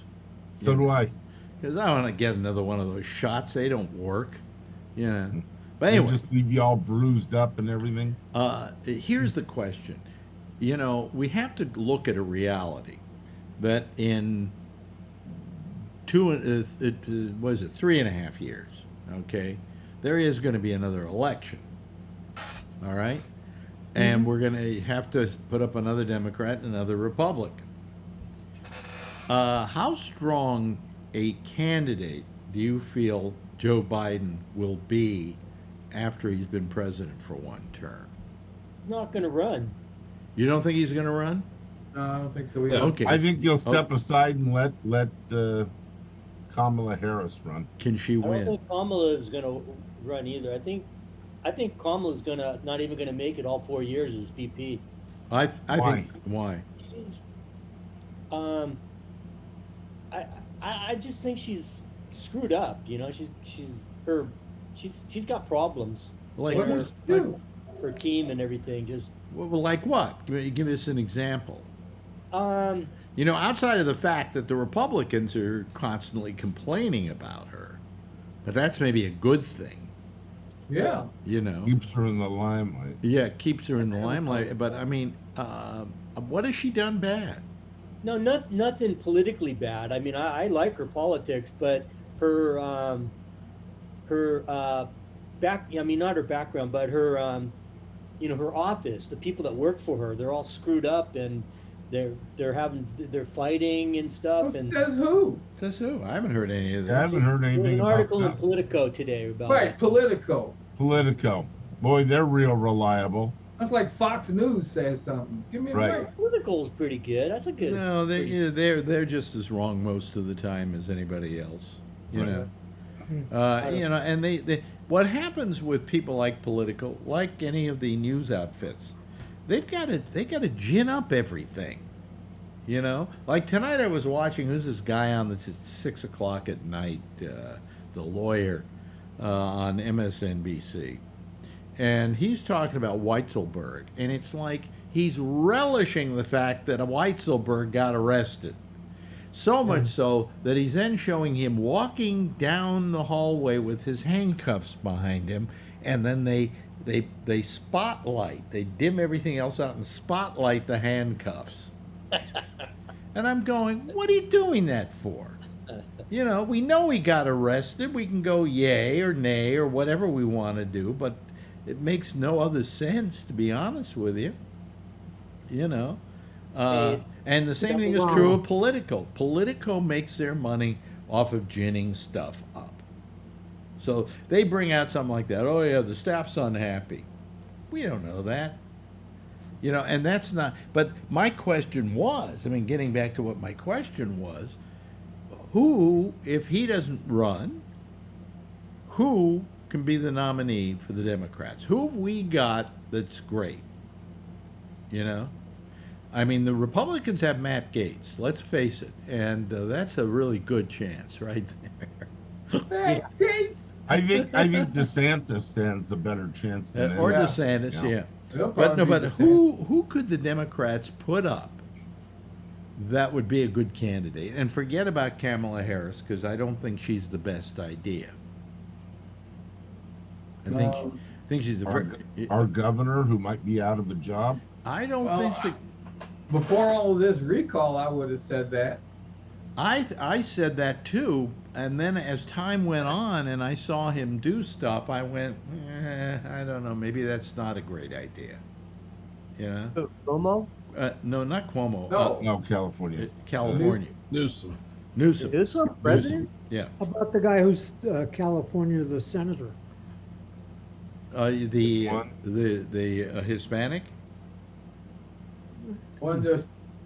So do I. Because I want to get another one of those shots. They don't work. Yeah. But anyway. They just leave you all bruised up and everything. Here's the question. We have to look at a reality that in 3.5 years, okay, there is going to be another election. All right? And we're going to have to put up another Democrat and another Republican. How strong a candidate do you feel Joe Biden will be after he's been president for one term? Not going to run. You don't think he's going to run? No, I don't think so either. Okay. I think he'll step aside and let Kamala Harris run. Can she win? I don't think Kamala is going to run either. I think Kamala's not even going to make it all 4 years as VP. I think why? I just think she's screwed up. She's got problems. Like her team and everything. Just like what? Give us an example. Outside of the fact that the Republicans are constantly complaining about her, but that's maybe a good thing. Yeah. You know, Keeps her in the limelight. yeah, it keeps her in the limelight. But I mean, what has she done bad? No, nothing politically bad. I mean, I like her politics, but her I mean, not her background, but her her office, the people that work for her, they're all screwed up, and they're fighting and stuff. Who And says who? Says who? I haven't heard any of this. I haven't heard there was anything an about article in that. Politico today about Right, it. Politico. Politico. Boy, they're real reliable. That's like Fox News says something. Give me a Right. break. Politico's pretty good. That's a good. No, they're just as wrong most of the time as anybody else. You know, and they what happens with people like Politico, like any of the news outfits, they got to gin up everything. You know, like tonight I was watching. Who's this guy on that's at 6 o'clock at night? The lawyer on MSNBC. And he's talking about Weitzelberg, and it's like he's relishing the fact that a Weitzelberg got arrested. So much so that he's then showing him walking down the hallway with his handcuffs behind him, and then they spotlight, they dim everything else out and spotlight the handcuffs. And I'm going, what are you doing that for? You know, we know he got arrested. We can go yay or nay or whatever we want to do, but it makes no other sense, to be honest with you. You know, and the same thing is true of Politico. Politico makes their money off of ginning stuff up. So they bring out something like that. Oh yeah, the staff's unhappy. We don't know that. You know, and that's not. But my question was, I mean, getting back to what my question was, who, if he doesn't run, who can be the nominee for the Democrats? Who have we got that's great? You know? I mean, the Republicans have Matt Gaetz, let's face it, and that's a really good chance right there. Matt Gaetz. I think DeSantis stands a better chance than Or him. DeSantis, yeah. They'll But probably be who could the Democrats put up that would be a good candidate? And forget about Kamala Harris, because I don't think she's the best idea. I think she's Our governor, who might be out of a job. I don't think that. Before all of this recall, I would have said that. I said that too, and then as time went on and I saw him do stuff, I went, I don't know, maybe that's not a great idea. You know? Cuomo? No, not Cuomo. No, California. California. Newsom. Newsom, president? Yeah. How about the guy who's California, the senator? The Hispanic? One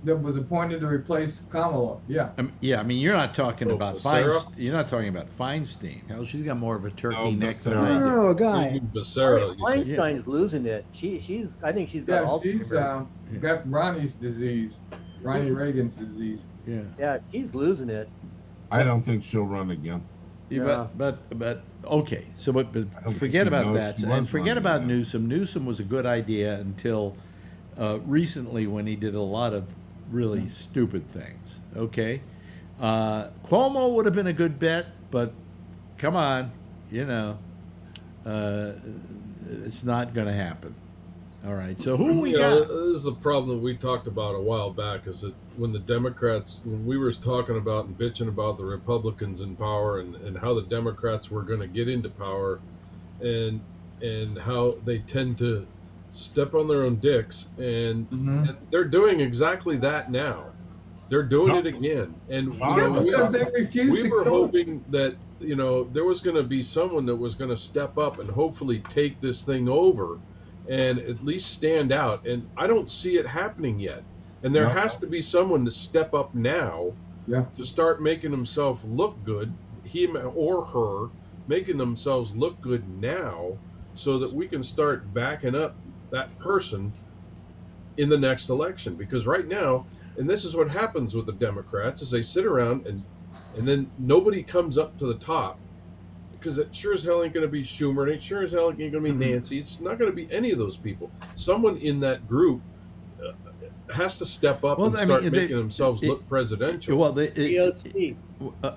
that was appointed to replace Kamala. Yeah. I mean, you're not talking about Becerra? You're not talking about Feinstein. Hell, she's got more of a turkey neck than Becerra. I do. No, a guy. Becerra. Weinstein's losing it. I think she's got Yeah, Alzheimer's. she's got Ronnie's disease, Ronnie Reagan's disease. Yeah. Yeah, she's losing it. I don't think she'll run again. Yeah, but okay. So but don't forget think about he knows that she and was forget running about again. Newsom. Newsom was a good idea until recently when he did a lot of really stupid things. Okay, Cuomo would have been a good bet, but come on, you know, it's not going to happen. All right. So who we got? This is the problem that we talked about a while back. Is that when the Democrats, when we were talking about and bitching about the Republicans in power and how the Democrats were going to get into power, and how they tend to step on their own dicks, and they're doing exactly that now. They're doing it again, and Because they refuse we to were go. hoping that there was going to be someone that was going to step up and hopefully take this thing over and at least stand out, and I don't see it happening yet. And there has to be someone to step up now to start making himself look good, him or her making themselves look good now, so that we can start backing up that person in the next election. Because right now, and this is what happens with the Democrats, is they sit around and then nobody comes up to the top, because it sure as hell ain't going to be Schumer, and it sure as hell ain't going to be Nancy. It's not going to be any of those people. Someone in that group has to step up and start making themselves look presidential. Well, AOC.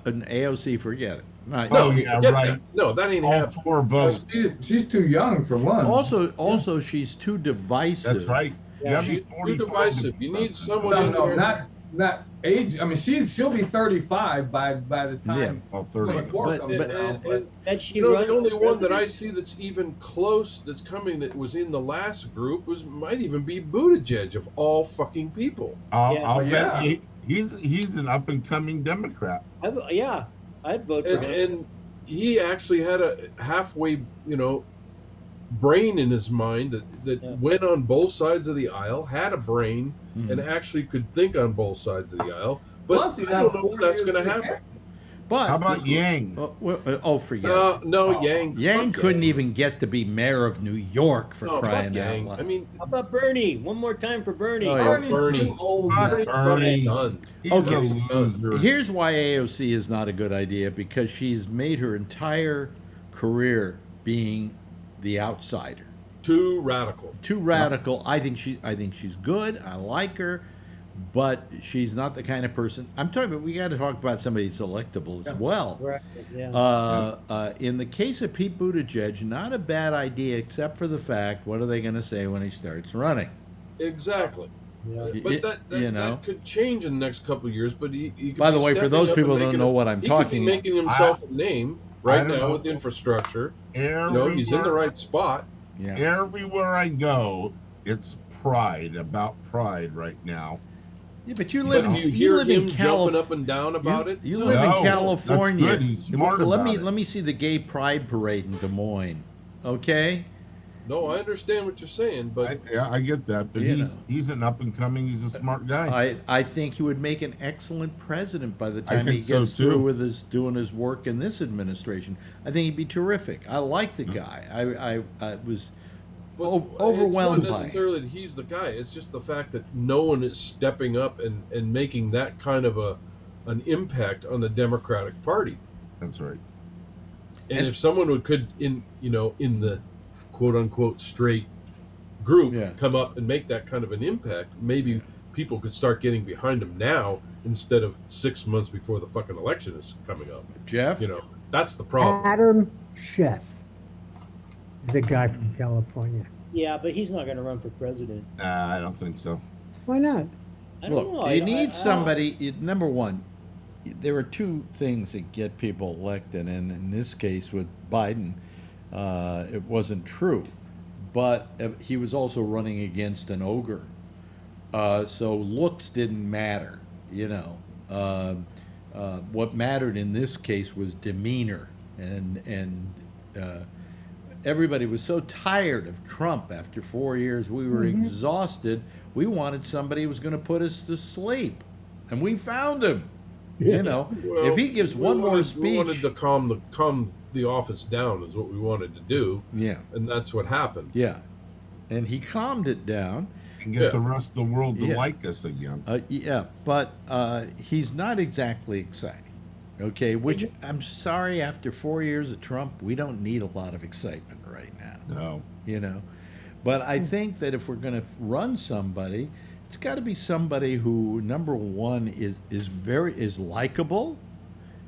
an AOC, forget it. Not Oh, yet. yeah, Get right. that. No, that ain't All happening. 4 votes. She's too young for one. Also, she's too divisive. That's right. You Yeah. gotta be She's too 45 to divisive. be You need president. someone No, in there. not age. I mean, she'll be 35 by the time. Yeah. Well, 30. 24 But- comes but- around, but That she You know, runs the only for one that I president. see that's even close, that's coming, that was in the last group, might even be Buttigieg of all fucking people. I'll Yeah. bet he's an up and coming Democrat. I'd vote for him. And he actually had a halfway, brain in his mind that Yeah. went on both sides of the aisle, had a brain, Mhm. and actually could think on both sides of the aisle. But plus he's I don't know if that's going to happen. But How about Yang? Forget it. No, Yang. Yang fuck couldn't Yang. even get to be mayor of New York for No, crying fuck out Yang. loud. I mean, How about Bernie? One more time for Bernie. Oh, yeah. Bernie's Bernie. too old. Fuck Bernie. Bernie. done. He's Okay. a loser. Here's why AOC is not a good idea, because she's made her entire career being the outsider. Too radical. Too radical. I think she's good. I like her, but she's not the kind of person. I'm talking about. We got to talk about somebody that's electable as well. Correct. Yeah. In the case of Pete Buttigieg, not a bad idea, except for the fact, what are they going to say when he starts running? Exactly. Yeah. But that could change in the next couple of years. But he could By the be way, for stepping those up people and who don't making know what I'm he talking could be making himself a name right don't now know. with infrastructure. He's in Everywhere- the right spot. Yeah. Everywhere I go, it's about pride right now. Yeah, but you But live in do you hear live in him jumping California. up and down about it? You live No, in that's California. good. He's smart let about me it. let me see the gay pride parade in Des Moines. Okay? No, I understand what you're saying, but I get that, but You he's an up and coming. He's a smart guy. I think he would make an excellent president by the I time he think so, gets too. through with doing his work in this administration. I think he'd be terrific. I like the guy. I was overwhelmed it's not by it. necessarily that he's the guy. It's just the fact that no one is stepping up and making that kind of an impact on the Democratic Party. That's right. And if someone could in the quote unquote straight group Yeah. come up and make that kind of an impact, maybe people could start getting behind him now instead of 6 months before the fucking election is coming up. Jeff? That's the problem. Adam Schiff is the guy from California. Yeah, but he's not going to run for president. I don't think so. Why not? I don't know. Look, you need somebody. Number one, there are two things that get people elected, and in this case with Biden, it wasn't true, but he was also running against an ogre, so looks didn't matter. What mattered in this case was demeanor, and everybody was so tired of Trump after 4 years. We were exhausted. We wanted somebody who was going to put us to sleep, and we found him. Well, if he gives one more we speech, wanted to calm the office down is what we wanted to do. Yeah, and that's what happened. Yeah, and he calmed it down. And get the rest of the world to Yeah. like us again. But he's not exactly exciting. Okay, which I'm sorry, after 4 years of Trump, we don't need a lot of excitement right now. No. But I think that if we're going to run somebody, it's got to be somebody who, number one, is likable,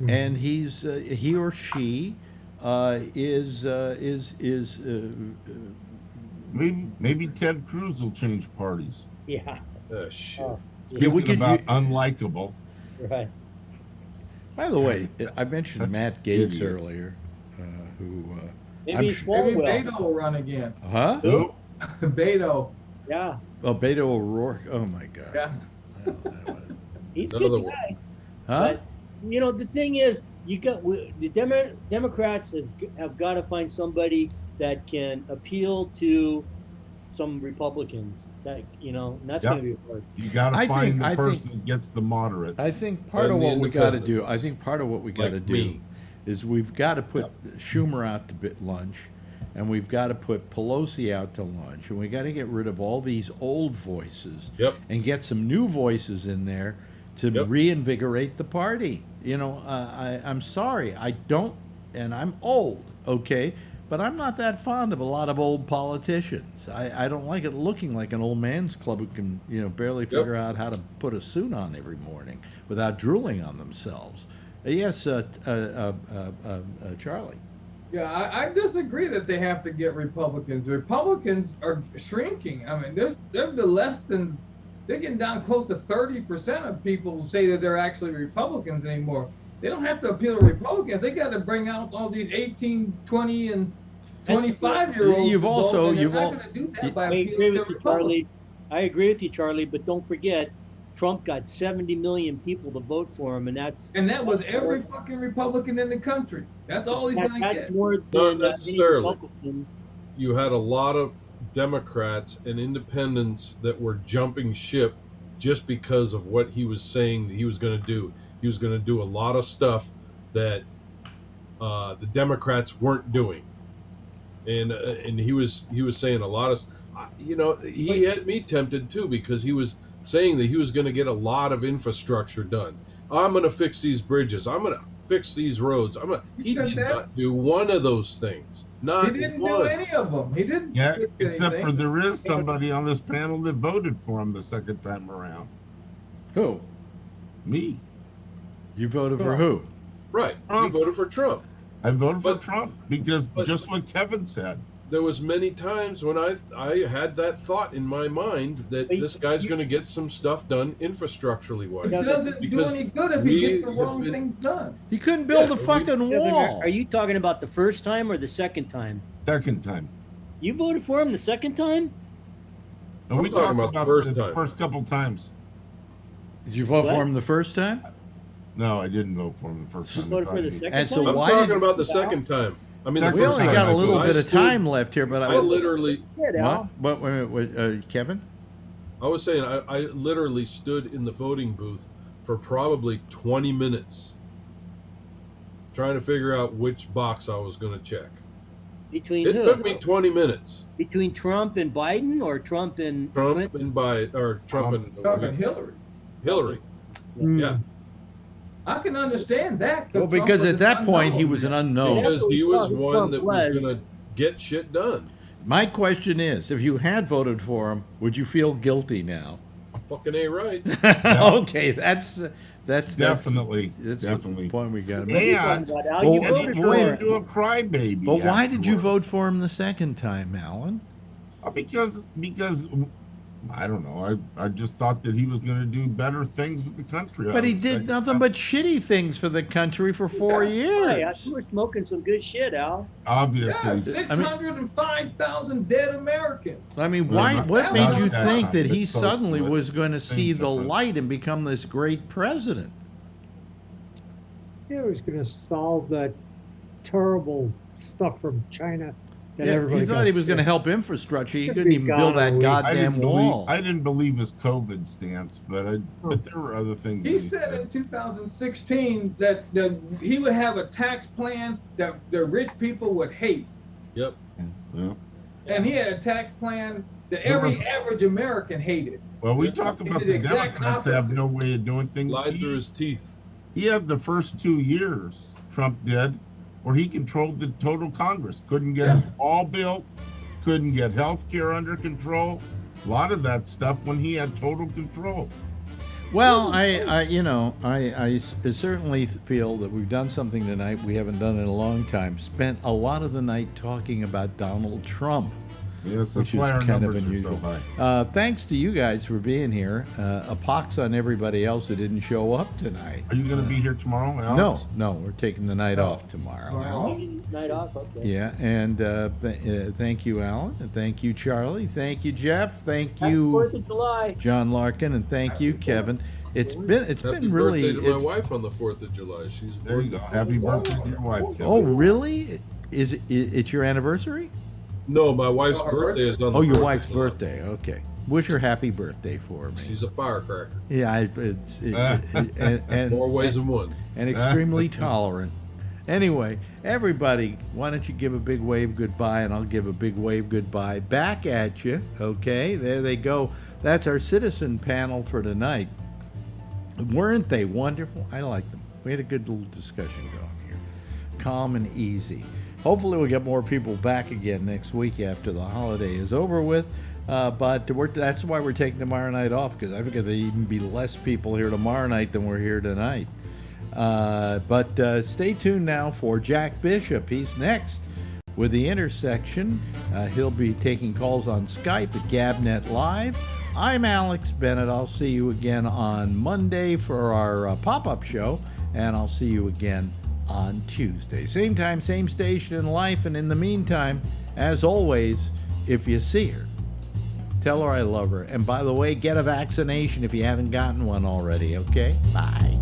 and he or she is maybe Ted Cruz will change parties. Yeah. Shit. Yeah, we could about unlikable. Right. By the way, I mentioned Such Matt Gaetz idiot. earlier, who Maybe Maybe Swalwell. Beto will run again. huh? Who? Beto. Yeah. Oh, Beto O'Rourke. Oh my God. Yeah. He's a Another good one. guy. Huh? But the thing is, the Democrats have got to find somebody that can appeal to some Republicans. And that's going to be hard. You got to I find think- the person that gets the moderates. I think part And of the what we got to do. independents. I think part of what we got to Like do me. is we've got to put Schumer out to lunch, and we've got to put Pelosi out to lunch, and we got to get rid of all these old voices Yep. and get some new voices in there to Yep. reinvigorate the party. I'm sorry, I don't, and I'm old, okay, but I'm not that fond of a lot of old politicians. I don't like it looking like an old man's club who can, barely figure out how to put a suit on every morning without drooling on themselves. Yes, Charlie. Yeah, I disagree that they have to get Republicans. Republicans are shrinking. I mean, they're getting down close to 30% of people say that they're actually Republicans anymore. They don't have to appeal to Republicans. They got to bring out all these 18, 20, and 25-year-olds. I agree with you, Charlie, but don't forget, Trump got 70 million people to vote for him, and that was every fucking Republican in the country. That's all he's going to get. Not necessarily. You had a lot of Democrats and independents that were jumping ship just because of what he was saying that he was going to do. He was going to do a lot of stuff that the Democrats weren't doing, and he was saying a lot of, he had me tempted too, because he was saying that he was going to get a lot of infrastructure done. I'm going to fix these bridges. I'm going to fix these roads. He did not do one of those things. He didn't do any of them. He didn't. Yeah, except for there is somebody on this panel that voted for him the second time around. Who? Me. You voted for who? Right. You voted for Trump. I voted for Trump because just what Kevin said. There was many times when I had that thought in my mind that this guy's going to get some stuff done infrastructurally wise. It doesn't do any good if he gets the wrong things done. He couldn't build a fucking wall. Are you talking about the first time or the second time? Second time. You voted for him the second time? No, we talked about the first couple times. Did you vote for him the first time? No, I didn't vote for him the first time. You voted for the second and so time? I'm talking about the second time. I mean, we only got a little bit of time left here, but I literally. What? Wait, Kevin? I was saying I literally stood in the voting booth for probably 20 minutes trying to figure out which box I was going to check. Between it who? took me 20 minutes. Between Trump and Biden, or Trump and Clinton? And Hillary. Hillary. Yeah. I can understand that. Well, because at that point he was an unknown. Because he was one that was going to get shit done. My question is, if you had voted for him, would you feel guilty now? Fucking A right. Okay, that's definitely the point we got to make. And you voted do a crybaby. But why did you vote for him the second time, Alan? Because I don't know. I just thought that he was going to do better things with the country. But he did nothing but shitty things for the country for 4 years. You were smoking some good shit, Al. Obviously. 605,000 dead Americans. I mean, what made you think that he suddenly was going to see the light and become this great president? He was going to solve that terrible stuff from China. He thought he was going to help infrastructure. He couldn't even build that goddamn wall. I didn't believe his COVID stance, but there were other things. He said in 2016 that he would have a tax plan that the rich people would hate. Yep. Yeah. And he had a tax plan that every average American hated. Well, we talk about the Democrats have no way of doing things. Lied through his teeth. He had the first 2 years, Trump did, where he controlled the total Congress. Couldn't get his wall built, couldn't get health care under control. A lot of that stuff when he had total control. Well, I certainly feel that we've done something tonight we haven't done in a long time. Spent a lot of the night talking about Donald Trump. Yes, which is kind of unusual. Thanks to you guys for being here. A pox on everybody else who didn't show up tonight. Are you going to be here tomorrow, Alex? No, we're taking the night off tomorrow. Night off, okay. Yeah, and thank you, Alan, and thank you, Charlie, thank you, Jeff, thank you, 4th of July, John Larkin, and thank you, Kevin. It's been really. Happy birthday to my wife on the 4th of July. She's there. You go. Happy birthday to your wife, Kevin. Oh, really? It's your anniversary? No, my wife's birthday is on the 4th. Oh, your wife's birthday. Okay. Wish her happy birthday for me. She's a firecracker. Yeah, and more ways than one. And extremely tolerant. Anyway, everybody, why don't you give a big wave goodbye, and I'll give a big wave goodbye back at you. Okay, there they go. That's our citizen panel for tonight. Weren't they wonderful? I like them. We had a good little discussion going here. Calm and easy. Hopefully we'll get more people back again next week after the holiday is over with. But that's why we're taking tomorrow night off, because I think there'll even be less people here tomorrow night than we're here tonight. But stay tuned now for Jack Bishop. He's next with The Intersection. He'll be taking calls on Skype at Gabnet Live. I'm Alex Bennett. I'll see you again on Monday for our pop-up show, and I'll see you again on Tuesday. Same time, same station in life, and in the meantime, as always, if you see her, tell her I love her. And by the way, get a vaccination if you haven't gotten one already, okay? Bye.